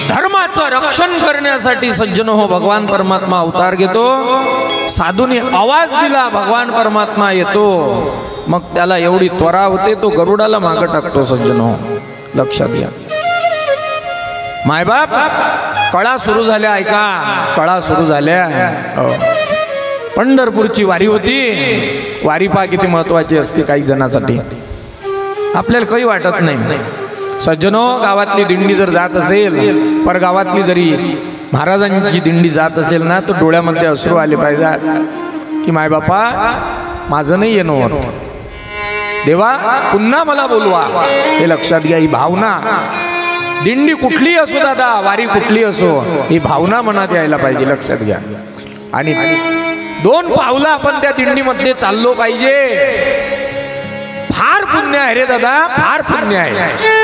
धर्माचं रक्षण करण्यासाठी सज्जन हो भगवान परमात्मा अवतार घेतो. साधूने आवाज दिला भगवान परमात्मा येतो, मग त्याला एवढी त्वरा होते तो गरुडाला मागं टाकतो. सज्जन हो लक्षात घ्या. मायबाप कळा सुरू झाल्या, ऐका कळा सुरू झाल्या. पंढरपूरची वारी होती. वारी पहा किती महत्वाची असते काही जणांसाठी, आपल्याला काही वाटत नाही. सज्जनो गावातली दिंडी जर जात असेल, पर गावातली जरी महाराजांची दिंडी जात असेल ना, तर डोळ्यामध्ये अश्रू आले पाहिजेत की मायबापा माझं नाही येणं होत, देवा पुन्हा मला बोलवा. हे लक्षात घ्या. ही भावना, दिंडी कुठली असो दादा, वारी कुठली असो, ही भावना मनात यायला पाहिजे. लक्षात घ्या. आणि 2 पावलं आपण त्या दिंडीमध्ये चाललो पाहिजे. फार पुण्य आहे रे दादा, फार पुण्य आहे.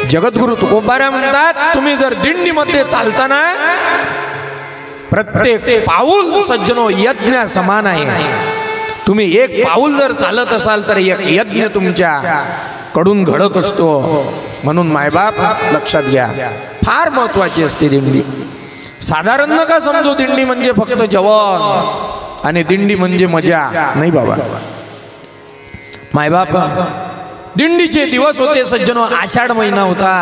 जगद्गुरु तुकोबारा म्हणतात, तुम्ही जर दिंडीमध्ये चालताना प्रत्येक पाऊल सज्जनो यज्ञ समान आहे. तुम्ही एक पाऊल जर चालत असाल तर एक यज्ञ तुमच्या कडून घडत असतो. म्हणून मायबाप लक्षात घ्या, फार महत्वाची असते दिंडी. साधारण नका समजू दिंडी म्हणजे फक्त जेवण आणि दिंडी म्हणजे मजा, नाही बाबा. मायबाप दिंडीचे दिवस होते सज्जनो. आषाढ महिना होता.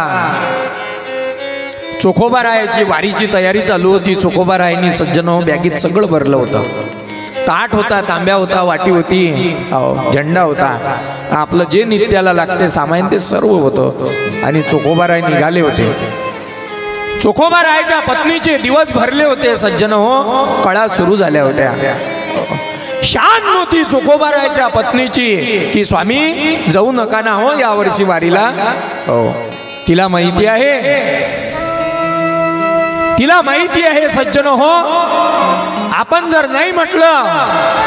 चोखोबा रायाची वारीची तयारी चालू होती. चोखोबा रायांनी सज्जनो बॅगीत सगळं भरलं होतं. ताट होता, तांब्या होता, वाटी होती, झेंडा होता, आपलं जे नित्याला लागते सामान ते सर्व होतं. आणि चोखोबा राय निघाले होते. चोखोबा रायाच्या पत्नीचे दिवस भरले होते सज्जन हो. कळा सुरू झाल्या होत्या. शान नव्हती चोखोबारायच्या पत्नीची की स्वामी जाऊ नका ना हो या वर्षी वारीला. हो तिला माहिती आहे, तिला माहिती आहे सज्जन हो, आपण जर नाही म्हटलं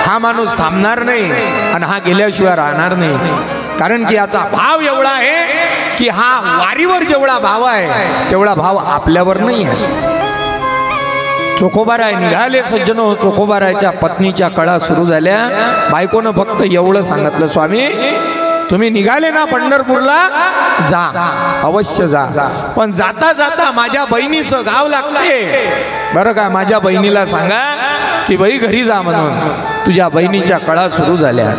हा माणूस थांबणार नाही आणि हा गेल्याशिवाय राहणार नाही. कारण की याचा भाव एवढा आहे की हा वारीवर जेवढा भाव आहे तेवढा भाव आपल्यावर नाही आहे. चोखोबाराय निघाले सज्जन हो. चोखोबारायच्या पत्नीच्या कळा सुरू झाल्या. बायकोनं फक्त एवढं सांगितलं, स्वामी तुम्ही निघाले ना पंढरपूरला, जा अवश्य जा, पण जाता जाता माझ्या बहिणीचं गाव लागते बरं का. माझ्या बहिणीला सांगा की बाई घरी जा म्हणून. तुझ्या बहिणीच्या कळा सुरू झाल्या.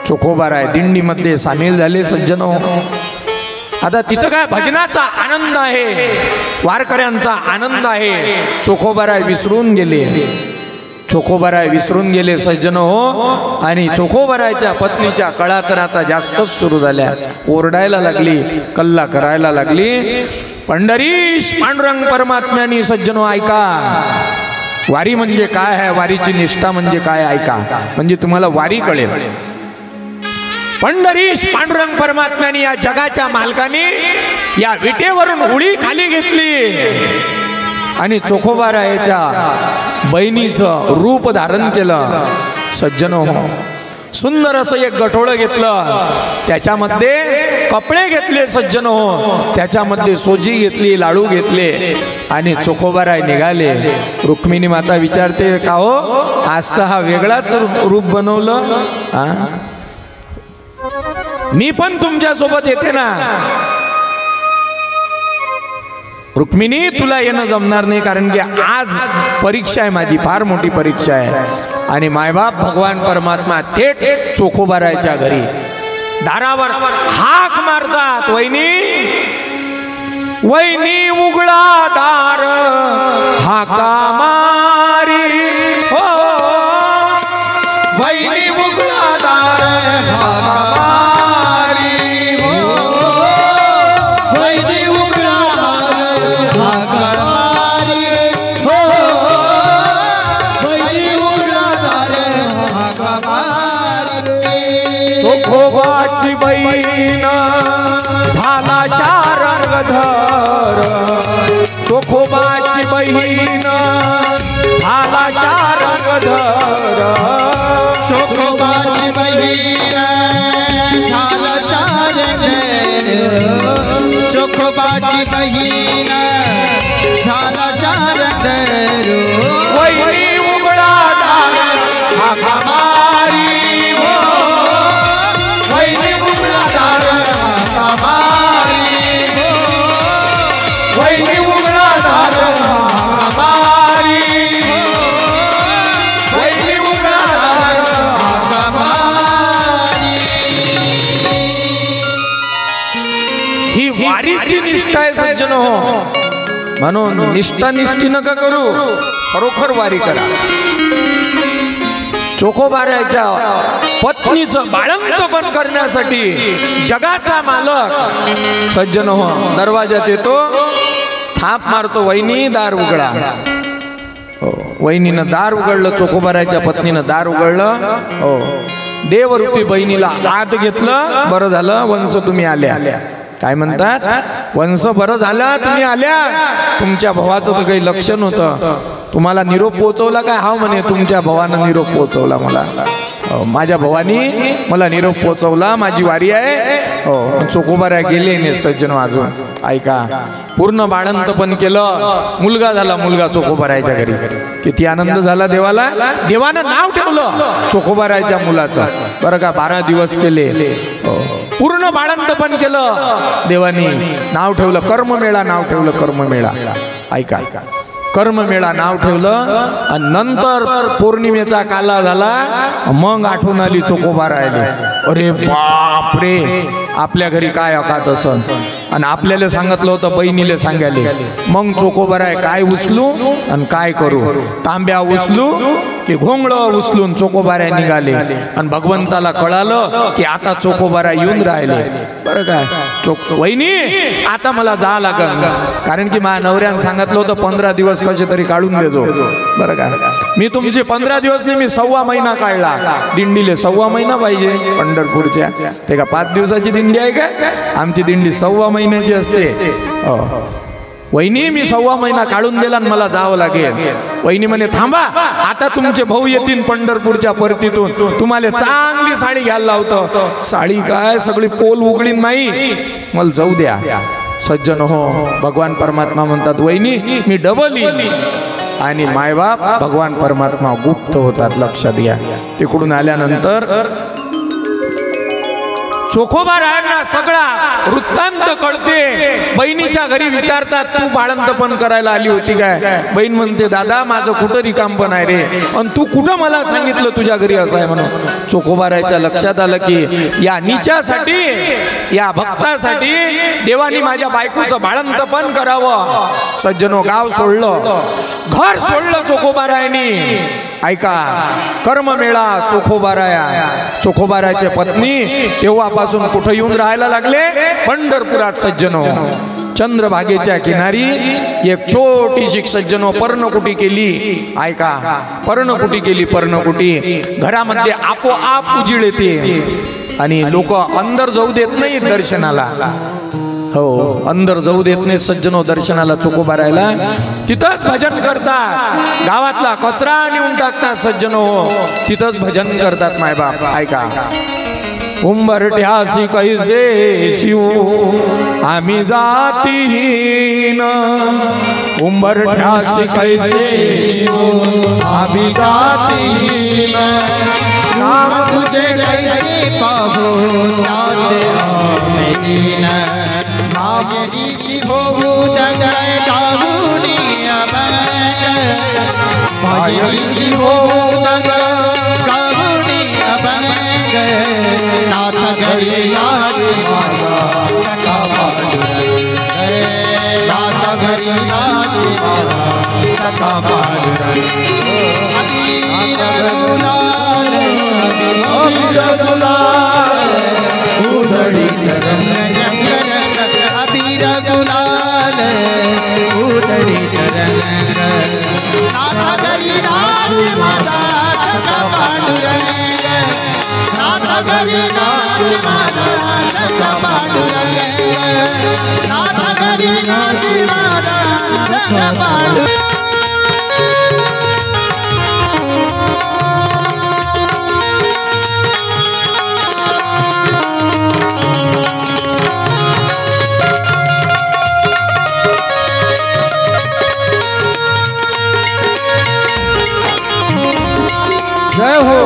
चोखोबाराय दिंडीमध्ये सामील झाले सज्जन हो. आता तिथं काय भजनाचा आनंद आहे, वारकऱ्यांचा आनंद आहे. चोखोबाराय विसरून गेले. चोखोबाराय विसरून गेले सज्जन हो. आणि चोखोबारायच्या पत्नीच्या कळा तर आता जास्तच सुरू झाल्या. ओरडायला लागली, कल्ला करायला लागली. पंढरीश पांडुरंग परमात्म्यानी सज्जनो ऐका, वारी म्हणजे काय आहे, वारीची निष्ठा म्हणजे काय ऐका, म्हणजे तुम्हाला वारी कळेल. पंढरीश पांडुरंग परमात्म्याने या जगाच्या मालकाने या विटेवरून उडी खाली घेतली आणि चोखोबारायच्या बहिणीचं रूप धारण केलं. सज्जनो सुंदर असं एक गठोळं घेतलं, त्याच्यामध्ये कपडे घेतले सज्जन हो, त्याच्यामध्ये सोजी घेतली, लाडू घेतले आणि चोखोबाराय निघाले. रुक्मिणी माता विचारते का हो, आज तर हा वेगळाच रूप बनवलं. मी पण तुमच्या सोबत येते ना. रुक्मिणी तुला येणं जमणार नाही, कारण की आज परीक्षा आहे माझी, फार मोठी परीक्षा आहे. आणि मायबाप भगवान परमात्मा थेट चोखोबारायच्या घरी दारावर हाक मारतात, वहिनी वहिनी उघडा दार हाका मारी हो, वहिनी उघडा दार हाका मारी हो, वहिनी उघडा दार हाका मारी हो, वहिनी उघडा दार हाका मारी. चोखोबाची बहीण झाला शारंगधर, चोखोबाची बहीण झाला शारंगधर, चोखोबाची बहीण झाला शारंगधर, चोखोबाची बहीण झाला शारंगधर. वहिनी उघडा दार हाका मारी हो, वहिनी उघडा दार हाका मारी हो, वहिनी उघडा दार हाका मारी हो, वहिनी उघडा दार हाका मारी. ही वारीची निष्ठा आहे सज्जन हो. म्हणून निष्ठा निष्ठी नका करू, खरोखर वारी करा. चोखोबारायच्या पत्नीचं बाळंतपण करण्यासाठी जगाचा मालक सज्जन हो दरवाजात येतो, थाप मारतो, वहिनी दार उघडा. हो, वहिनीनं दार उघडलं, चोखोबारायच्या पत्नीनं दार उघडलं. हो, देवरूपी बहिणीला आत घेतलं. बरं झालं वंश तुम्ही आल्या. काय म्हणतात, वंश बरं झालं तुम्ही आल्या. तुमच्या भावाचं तर काही लक्ष नव्हतं, तुम्हाला निरोप पोहोचवला काय? हा म्हणे तुमच्या भावानं निरोप पोहोचवला मला. माझ्या भावानी मला निरोप पोहोचवला, माझी वारी आहे. हो, चोखोबाराय गेले नाही सज्जन अजून. ऐका, पूर्ण बाळंतपण केलं, मुलगा झाला, मुलगा चोखोबारायच्या घरी. किती आनंद झाला देवाला. देवानं नाव ठेवलं चोखोबारायच्या मुलाचं. बरं का, 12 दिवस केले. पूर्ण बाळंतपण केलं, देवानी नाव ठेवलं कर्ममेळा, नाव ठेवलं कर्ममेळा. ऐका, कर्ममेळा नाव ठेवलं. आणि नंतर पौर्णिमेचा काला झाला, मग आठवण आली चोखोबारायला. अरे बाप रे, आपल्या घरी काय अकात असन. आणि आपल्याला सांगितलं होतं बहिणीला सांगायला. मग चोखोबाराय काय उचलू आणि काय करू, तांब्या उचलू की घोंगडं उचलून चोखोबाराय निघाले. आणि भगवंताला कळालं की आता चोखोबाराय येऊन राहिले. बरं काय, वहिनी आता मला जा लागल, कारण की माझ्या नवऱ्यानं सांगितलं होतं 15 दिवस कसे तरी काढून देजो. बरं का, मी तुमचे 15 दिवस नाही, मी 1.25 महिना काढला. दिंडीले 1.25 महिना पाहिजे पंढरपूरच्या. ते का 5 दिवसाची दिंडी आहे का? आमची दिंडी 1.25 महिन्याची असते. वहिनी मी 1.25 महिना काढून दिला आणि मला जावं लागेल. वहिनी म्हणे थांबा, आता तुमचे भाऊ येतील पंढरपूरच्या परतीतून, तुम्हाला चांगली साडी घ्यायला लावतो. साडी काय सगळी पोल उघडी नाही, मला जाऊ द्या. सज्जन हो, भगवान परमात्मा म्हणतात वहिनी मी डबल येईल. आणि मायबाप भगवान परमात्मा गुप्त होतात, लक्षात घ्या. तिकडून आल्यानंतर चोखोबारायांना सगळा वृत्तांत कळते. बहिणीच्या घरी विचारतात तू बाळंतपण करायला आली होती काय? बहीण म्हणते दादा माझं कुठं रिकामपण आहे रे, आणि तू कुठं मला सांगितलं तुझ्या घरी असं आहे म्हणून. चोखोबारायच्या लक्षात आलं की या नीचासाठी, या भक्तासाठी देवानी माझ्या बायकोचं बाळंतपण करावं. सज्जनो, गाव सोडलं, घर सोडलं चोखोबारायांनी. ऐका, कर्ममेळा चोखोबाराया, चोखोबारायच्या पत्नी तेव्हापासून कुठं येऊन राहायला लागले? पंढरपुरात. सज्जनो, चंद्रभागेच्या किनारी एक छोटीशी सज्जनो पर्णकुटी केली. ऐका, पर्णकुटी केली, पर्णकुटी. घरामध्ये आपोआप उजीळ येते आणि लोक अंदर जाऊ देत नाही दर्शनाला. हो, अंदर जाऊ देत नाही सज्जनो दर्शनाला चोखोबारायला. तिथंच भजन करतात, गावातला कचरा नेऊन टाकतात सज्जनो, तिथंच भजन करतात मायबाप. ऐका, उंबरठ्यासी कैसे शिव आम्ही जातीहीन उंबरठ्यासी कैसे शिव आम्ही जातीहीन नाम तुझे कैसे पाहू नाते आमीन नागरी होऊ जगय दारुणी अभंग नागरी होऊ जगय दारुणी अभंग नाथ घरी नाथ माता सखा पांडुरंग नाथ घरी नाथ माता सखा पांडुरंग उधड़ी रंग रंग अबीर गुलाल उधड़ी रंग नाथ घरी नाथ माता सखा पांडुरंग नाथ घरी नाथ माता सखा पांडुरंग नाथ घरी नाथ माता सखा पांडुरंग जय हो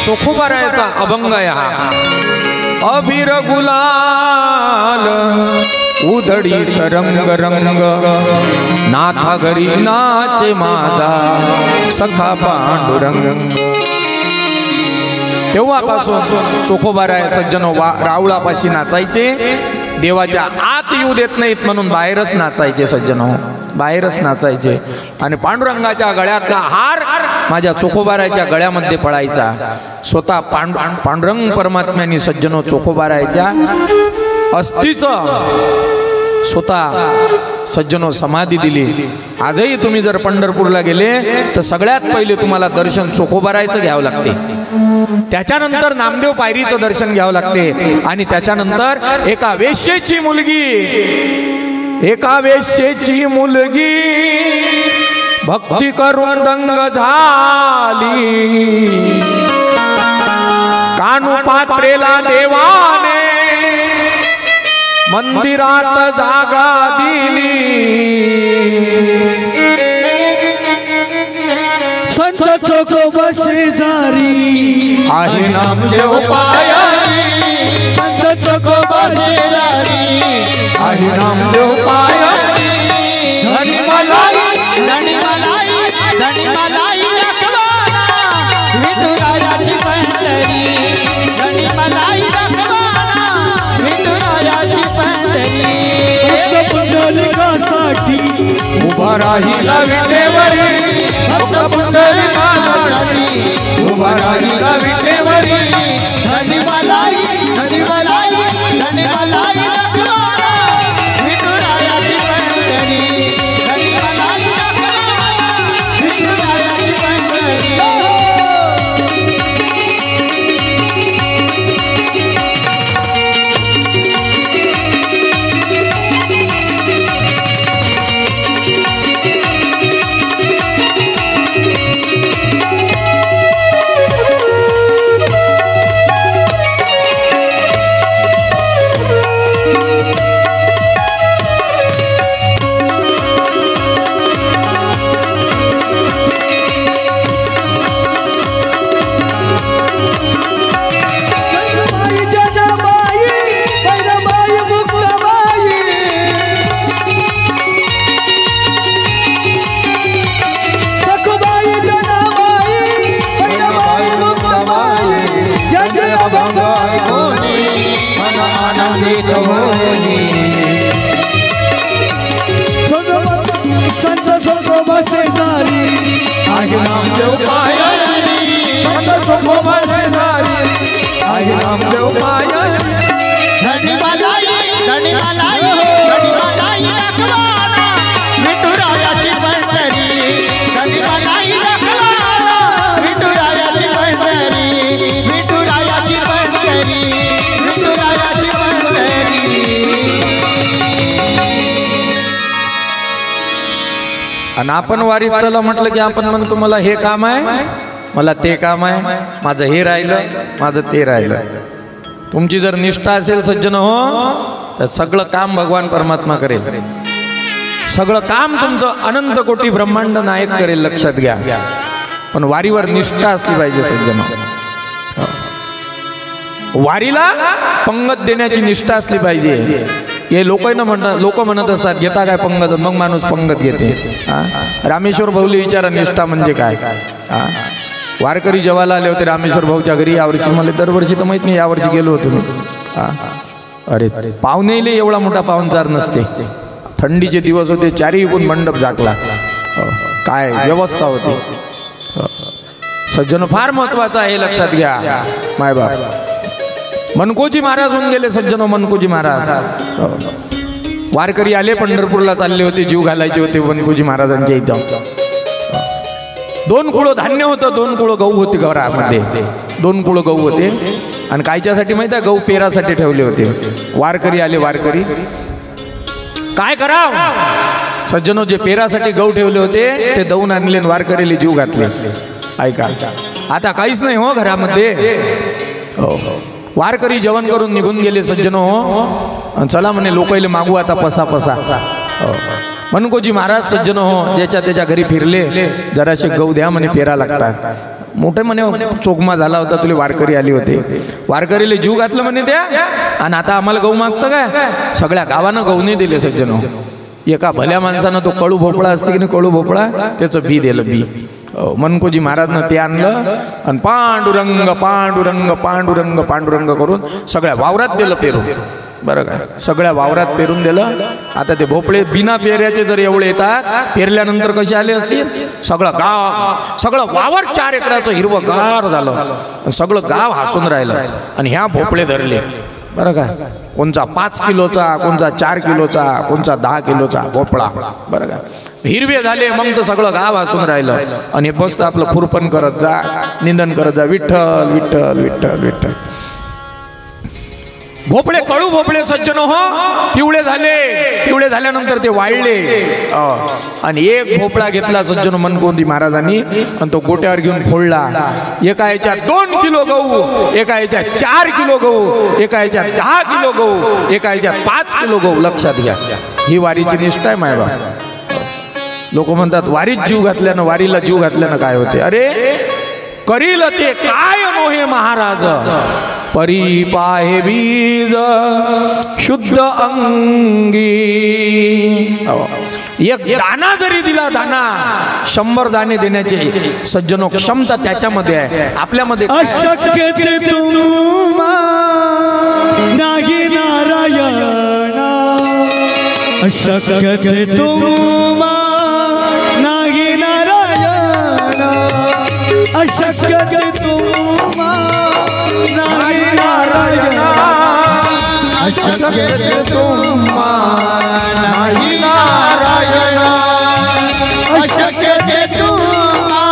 चोखोबारायचा अभंग आहे हा अबीर गुलाल उधडी रंग रंग नाथा घरी नाचे माझा सखा पांडुरंग तेव्हापासून चोखोबाराय सज्जनो रावळापाशी नाचायचे देवाच्या आत येऊ देत नाहीत म्हणून बाहेरच नाचायचे सज्जनो बाहेरच नाचायचे आणि पांडुरंगाच्या गळ्यातला हार माझ्या चोखोबारायच्या गळ्यामध्ये पडायचा स्वतः पांडुरंग परमात्म्याने सज्जनो चोखोबारायच्या अस्थिचं स्वतः सज्जनो समाधी दिली आजही तुम्ही जर पंढरपूरला गेले तर सगळ्यात पहिले तुम्हाला दर्शन चोखोबारायचं घ्यावं लागते त्याच्यानंतर नामदेव पायरीचं दर्शन घ्यावं लागते आणि त्याच्यानंतर एका वेश्येची मुलगी भक्ती करून दंग झाली कानू पात्रेला देवाने मंदिरात जागा दिली संत चोखोबा शेजारी आहे नामदेव पायारी संत चोखोबा शेजारी आहे नामदेव पायारी धनी मलाई धनी मलाई धनी मलाई रखवाना विठुरायाची पंढरी धनी मलाई रखवाना विठुरायाची पंढरी भक्त पुंडलिकासाठी उभा राहिला विटेवरी भक्त पुंडलिकासाठी उभा राहिला विटेवरी धनी मलाई धनी मलाई धनी मलाई रखवाना विठुरायाची पंढरी धनी मलाई रखवाना विठुरायाची पंढरी शेजारी आहे नामदेव मायारी, संत चोखोबा शेजारी आहे नामदेव मायारी. धनी मलाई धनी मलाई धनी मलाई रखवाला विठुरायाची पंढरी, धनी मलाई रखवाला विठुरायाची पंढरी, विठुरायाची पंढरी, विठुरायाची पंढरी. आणि आपण वारीत चला म्हटलं की आपण म्हणतो मला हे काम आहे, मला ते काम आहे, माझं हे राहिलं, माझं ते राहिलं. तुमची जर निष्ठा असेल सज्जन हो, तर सगळं काम भगवान परमात्मा करेल. सगळं काम तुमचं अनंत कोटी ब्रह्मांड नायक करेल, लक्षात घ्या. पण वारीवर निष्ठा असली पाहिजे सज्जन. वारीला पंगत देण्याची निष्ठा असली पाहिजे. हे लोक म्हणत असतात घेता काय पंगत, मग माणूस पंगत घेते. रामेश्वर भाऊले विचारा निष्ठा म्हणजे काय. वारकरी जेवायला आले होते रामेश्वर भाऊच्या घरी यावर्षी. मला दरवर्षी तर माहित नाही, यावर्षी गेलो होतो मी. अरे पाहुणेले एवढा मोठा पाहुणचार नसते. थंडीचे दिवस होते, चारही पण मंडप झाकला. काय व्यवस्था होती. सज्जन फार महत्वाचं आहे, लक्षात घ्या. मायबाप मनकोजी महाराज होऊन गेले सज्जन. मनकोजी महाराज वारकरी आले, पंढरपूरला चालले होते, जीव घालायचे होते मनकोजी महाराजांच्या इथं. 2 कुळं धान्य होतं, 2 कुळं गहू होते घरामध्ये. 2 कुळं गहू होते. आणि कायच्यासाठी माहिती आहे, गहू पेरासाठी ठेवले होते. वारकरी आले. वारकरी काय कराव सज्जनो, जे पेरासाठी गहू ठेवले होते ते दवून आणले, वारकरीले जीव घातले. ऐका, आता काहीच नाही हो घरामध्ये. वारकरी जेवण करून निघून गेले सज्जनो. चला म्हणे लोकाईले मागू आता पसा पसा. मनकोजी महाराज सज्जनो हो ज्याच्या त्याच्या घरी फिरले, जराशे गहू द्या म्हणे, पेरा लागतात. मोठे म्हणे चोकमा झाला होता, तुले वारकरी आली होते. वारकरीले जीव घातलं म्हणे द्या, आणि आता आम्हाला गहू मागतं काय. सगळ्या गावानं गहू नाही दिले सज्जनो. एका भल्या माणसानं तो कळू भोपळा असते की नाही, कळू भोपळा, त्याचं बी दिलं. बी मनकोजी महाराजनं ते आणलं आणि पांडुरंग पांडुरंग पांडुरंग पांडुरंग करून सगळ्या वावरात दिलं पेरून. बरं काय, सगळ्या वावरात पेरून दिलं. आता ते भोपळे बिना पेऱ्याचे जर एवढे येतात, पेरल्यानंतर कसे आले असतील. सगळं गाव, सगळं वावर 4 एकराचं हिरवं गार झालं. सगळं गाव हसून राहिलं. आणि ह्या भोपळे धरले. बरं काय, कोणचा 5 किलोचा, कोणचा 4 किलोचा, कोणचा 10 किलोचा भोपळा. बरं काय, हिरवे झाले. मग तर सगळं गाव हसून राहिलं. आणि बसतं आपलं खुरपण करत जा, निंदन करत जा, विठ्ठल विठ्ठल विठ्ठल विठ्ठल. भोपळे, कळू भोपळे सज्जनो हो पिवळे झाले. पिवळे झाल्यानंतर ते वाळले. आणि एक भोपळा घेतला सज्जनो मनकोजी महाराजांनी, आणि तो गोट्यावर घेऊन फोडला. एका याच्यात 2 किलो गहू, एका याच्यात 4 किलो गहू, एका याच्यात 10 किलो गहू, एका याच्यात 5 किलो गहू. लक्षात घ्या, ही वारीची निष्ठा आहे मायबा. लोक म्हणतात वारीत जीव घातल्यानं, वारीला जीव घातल्यानं काय होते. अरे करील ते काय मोहे महाराज, परी पाहे बीज शुद्ध अंगी. एक दाना जरी दिला, दाना 100 दाणे देण्याचे सज्जनो क्षमता त्याच्यामध्ये आहे. आपल्यामध्ये अशक्य ते तुम्हा नाही नारायणा, अशक्य ते तुम्हा नाही नारायणा, अशक्य ते तुम्हा नाही नारायणा, अशक्य ते तुम्हा नाही नारायणा, अशक्य ते तुम्हा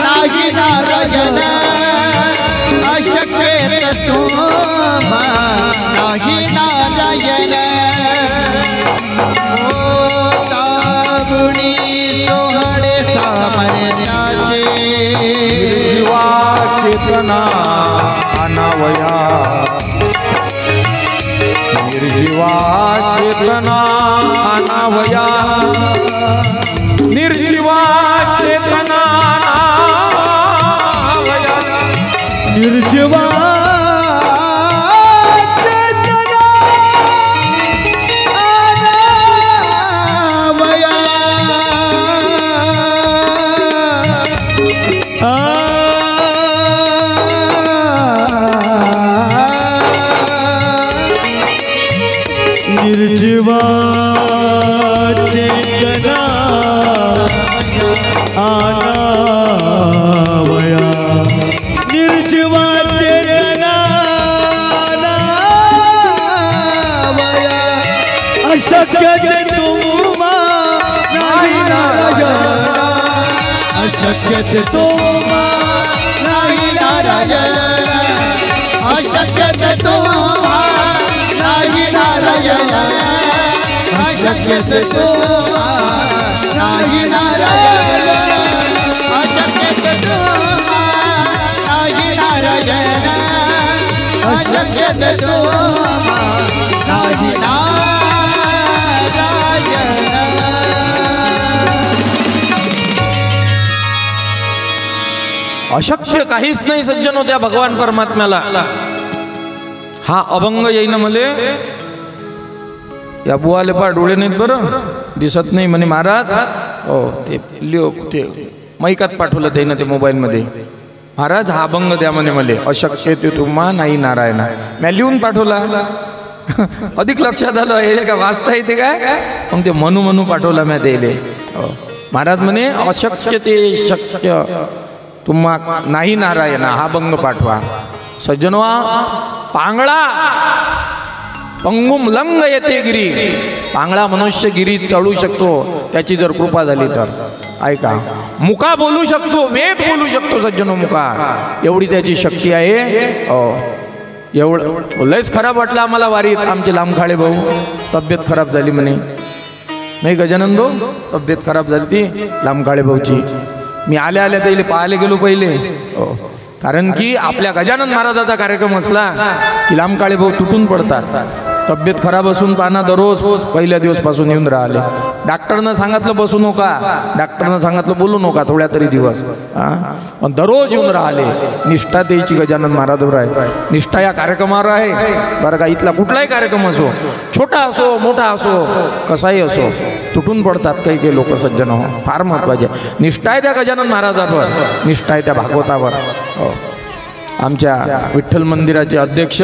नाही नारायणा, अशक्य ते तुम्हा नाही नारायणा. तारुणी सोहळे सामर्याचे चेतना अनावया, निर्जीवा चेतना अनावया, निर्जीवा चेतना अनावया, निर्जीवा निर्जीवा चेतना अशक्य ते तुम्हा नाही नारायण अशक्य ते तुम्हा नाही नारायण अशक्य ते तुम्हा नाही नारायण अशक्य ते तुम्हा नाही नारायण अशक्य ते तुम्हा नाही नारायण अशक्य ते तुम्हा नाही नारायण. अशक्य काहीच नाही सज्जन होत्या भगवान परमात्म्याला. हा अभंग येईन मले या बुवाले पा डोळे नाहीत बरं दिसत नाही म्हणे महाराज. हो ते लिओ ते मैकात पाठवलं त्यानं ते मोबाईलमध्ये. महाराज हा अभंग द्या म्हणे मले अशक्य ते तुम्हा नाही नारायण. मी लिहून पाठवला अधिक लक्षात आलं हे का वाचता येते काय मग ते म्हणू म्हणू पाठवला मी त्याले. महाराज म्हणे अशक्य ते शक्य तुम्हा नाही नारायण हा अभंग पाठवा. सज्जनवा पांगळा पंगुम लंग येते गिरी. पांगळा मनुष्य गिरी चढू शकतो त्याची जर कृपा झाली तर. ऐका मुका बोलू शकतो वेद बोलू शकतो सज्जनो मुका एवढी त्याची शक्ती आहे. एवढं लयच खराब वाटलं आम्हाला वारीत. आमचे लांबखाळे भाऊ तब्येत खराब झाली म्हणे. नाही गजानन भाऊ तब्येत खराब झाली ती लांबखाळे भाऊची. मी आल्या आल्या त्याला पाहायला गेलो पहिले. कारण की आपल्या गजानन महाराजाचा कार्यक्रम असला की लांबकाळे भाऊ तुटून पडतात. तब्येत खराब असून पाना दररोज पहिल्या दिवसपासून येऊन राहिले. डॉक्टरनं सांगितलं बसू नका डॉक्टरनं सांगितलं बोलू नका थोड्या तरी दिवस. पण दररोज येऊन राहिले. निष्ठा त्याची गजानन महाराजावर आहे. निष्ठा या कार्यक्रमावर आहे बरं का. इथला कुठलाही कार्यक्रम असो छोटा असो मोठा असो कसाही असो तुटून पडतात काही काही लोक सज्जन. हो फार महत्त्वाचे. निष्ठा आहे त्या गजानन महाराजांवर निष्ठा आहे त्या भागवतावर. आमच्या विठ्ठल मंदिराचे अध्यक्ष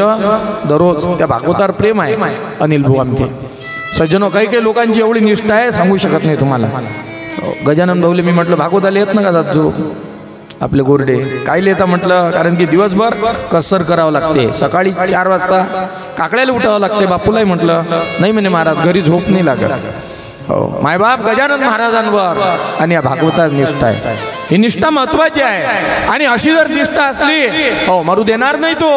दररोज त्या भागवतावर प्रेम आहे अनिल भाऊ आमचे. सज्जनो काही काही लोकांची एवढी निष्ठा आहे सांगू शकत नाही तुम्हाला. गजानन भाऊले मी म्हटलं भागवताला येत ना का जातो आपले गोरडे काय लिहिता म्हटलं. कारण की दिवसभर कसर करावं लागते. सकाळी 4 वाजता काकड्याला उठावं लागते. बापूलाही म्हटलं नाही म्हणे महाराज घरी झोप नाही लागत. हो मायबाप गजानन महाराजांवर आणि या भागवतात निष्ठा आहे. ही निष्ठा महत्वाची आहे. आणि अशी जर निष्ठा असली हो मरू देणार नाही तो.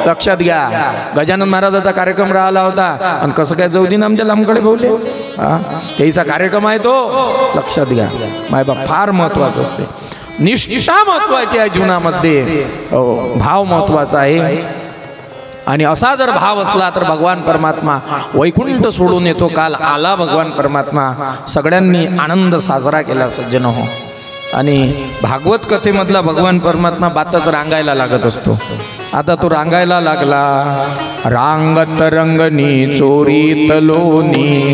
लक्षात घ्या गजानन महाराजाचा कार्यक्रम राहिला होता आणि कसं काय जाऊ दिन आमच्या लांबकडे बोलले. त्याचा कार्यक्रम आहे तो. लक्षात घ्या मायबाप फार महत्वाचं असते. निष्ठा महत्वाची आहे जीवनामध्ये. हो भाव महत्वाचा आहे. आणि असा जर भाव असला तर भगवान परमात्मा वैकुंठ सोडून येतो. काल आला भगवान परमात्मा. सगळ्यांनी आनंद साजरा केला सज्जन हो. आणि भागवत कथेमधला भगवान परमात्मा बातच रांगायला लागत असतो. आता तो रांगायला लागला. रांगत रंगनी चोरीत लोणी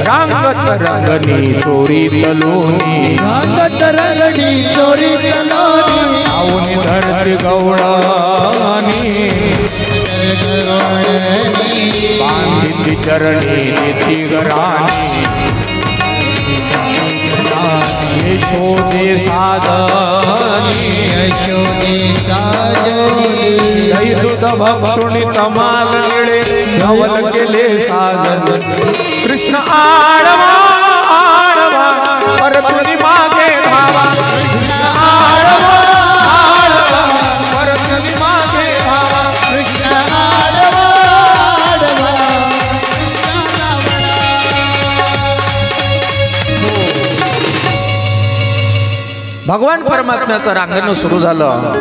रांगत रंगनी चोरीत लोणी रांगत रंगनी चोरीत लोणी आवनी धरती गवळणी बांधिती चरणी निती गराणी यशोदे साधनी यशोदे साजनी दही दूध भक्षुणी तमाल मिळे धवल केले साधन. कृष्ण आडवा आडवा परतुनी मागे धावा. कृष्ण आडवा आडवा परतुनी मागे धावा. कृष्ण आडवा आडवा भगवान परमात्म्याचं रांगण सुरू झालं.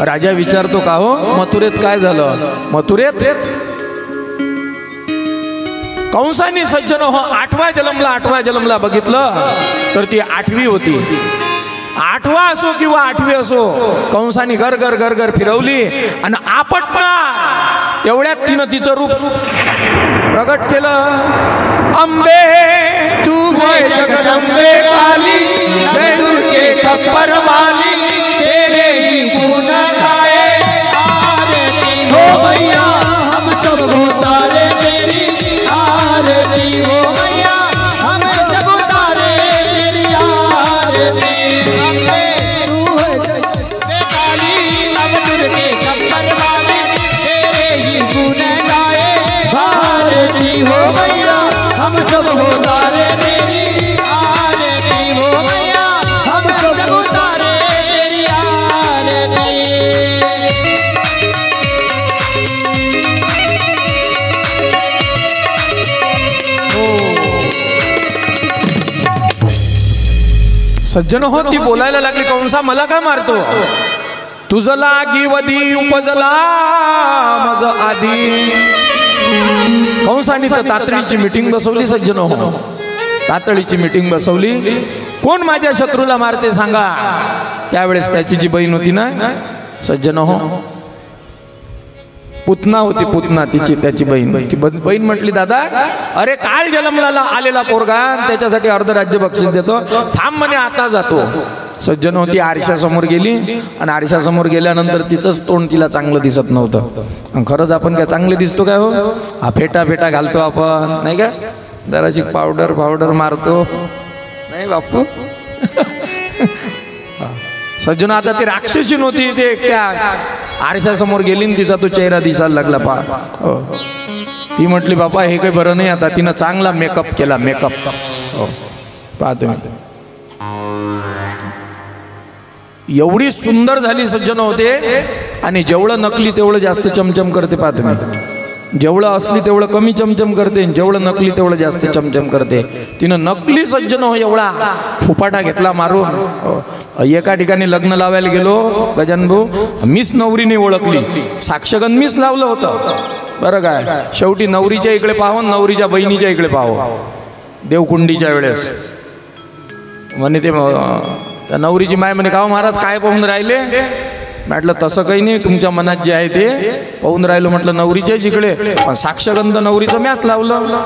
राजा विचारतो का हो मथुरेत काय झालं. मथुरेत कंसानी सज्जन हो 8व्या जन्मला बघितलं तर ती 8वी होती. 8वा असो किंवा 8वी असो कंसानी घर घर घर घर फिरवली आणि आपटना तेवढ्यात तिनं तिचं रूप प्रगट केलं. अंबे तू होय जगदंबे काली जय दुर्गे खप्पर वाली तेरे ही गुण गाए आरती हो मैया हम सब उतारे तेरी आरती हो मैया हम सब उतारे तेरी आरती. अम्बे तू है जगदंबे काली अब दुर्गे खप्पर वाली तेरे ही गुण गाए सज्जन हो, ती बोलायला लागली, कंसा मला काय मारतो, तुझं लागी वधी उपजला मज आधी. कंसाने तर तातडीची मीटिंग बसवली सज्जन हो, तातडीची मीटिंग बसवली. कोण माझ्या शत्रूला मारते सांगा. त्यावेळेस त्याची जी बहीण होती ना सज्जन हो, पुतना होती, पुतना तिची, त्याची बहीण. ती बहीण म्हटली, दादा अरे काल जन्मला आलेला पोरगा, त्याच्यासाठी अर्ध राज्य बक्षीस देतो, थांब म्हणे आता जातो. सज्जन होती आरशासमोर गेली आणि आरशासमोर गेल्यानंतर तिचंच तोंड तिला चांगलं दिसत नव्हतं. खरंच आपण काय चांगले दिसतो काय हो, हा फेटा फेटा घालतो आपण नाही का, जराची पावडर मारतो नाही बापू. सज्जन आता ती राक्षसी नव्हती, ते त्या आरशासमोर गेली आणि तिचा तो चेहरा दिसायला लागला. ती म्हटली बापा हे काही बरं नाही. आता तिनं चांगला मेकअप केला, मेकअप. पहा तुम्ही, एवढी सुंदर झाली सज्जन होते. आणि जेवढं नकली तेवढं जास्त चमचम करते. पहा तुम्ही, जेवढं असली तेवढं कमी चमचम करते, जेवढं नकली तेवढं जास्त चमचम करते. तिनं नकली सज्जन हो एवढा फुपाटा घेतला मारून. एका ठिकाणी लग्न लावायला गेलो गजानन भाऊ, मीच नवरीने ओळखली, साक्षगंध मीच लावलं होतं बरं काय. शेवटी नवरीच्या इकडे पाहावं, नवरीच्या बहिणीच्या इकडे पाहावं देवकुंडीच्या वेळेस. म्हणे ते त्या नवरीची माय म्हणे, का महाराज काय पाहून राहिले. म्हटलं तसं काही नाही, तुमच्या मनात जे आहे ते पाहून राहिलो. म्हटलं नवरीच्याच इकडे, पण साक्षगंध नवरीचं मॅच लावलं.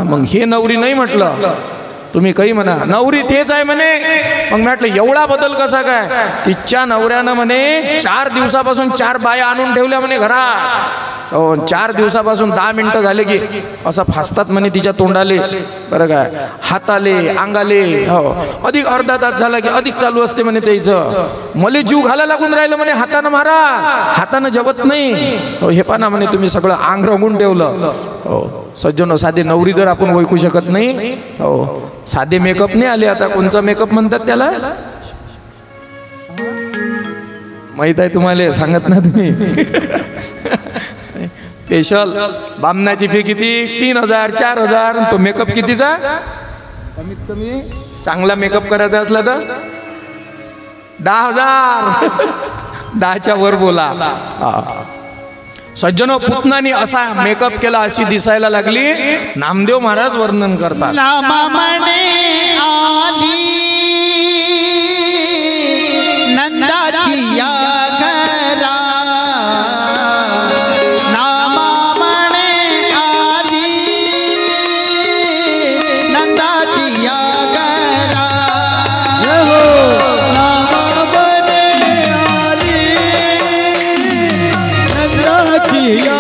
मग हे नवरी नाही म्हटलं, तुम्ही काही म्हणा, नवरी तेच आहे म्हणे. मग म्हटलं एवढा बदल कसा काय. तिच्या नवऱ्यानं म्हणे 4 दिवसापासून 4 बाया आणून ठेवल्या म्हणे घरात. 4 दिवसापासून 10 मिनिटं झाले की असं फासतात म्हणे तिच्या तोंडाले बरं काय, हाताले अंगाले. हो, अधिक अर्धा तास झाला की अधिक चालू असते म्हणे त्याचं. मले जीव घालायला लागून राहिलं म्हणे, हातानं मारा, हातानं जवत नाही. हे पाना म्हणे तुम्ही सगळं अंग रंगून ठेवलं. हो सज्जन, साधे नवरी जर आपण ओळखू शकत नाही. हो, साधे मेकअप नाही आले. आता कोणचा मेकअप म्हणतात त्याला माहित आहे तुम्हाला, सांगत ना तुम्ही. स्पेशल बामणाची फी किती, 3000 4000. तो मेकअप कितीचा, कमीत कमी चांगला मेकअप करायचा असला तर 10,000. 10च्या वर बोला. सज्जनो, पुतनानी असा मेकअप केला, अशी दिसायला लागली. नामदेव महाराज वर्णन करतात, नंदाची या घरा नामामणे आली, नंदाची या घरा नामामणे आली, नंदाची या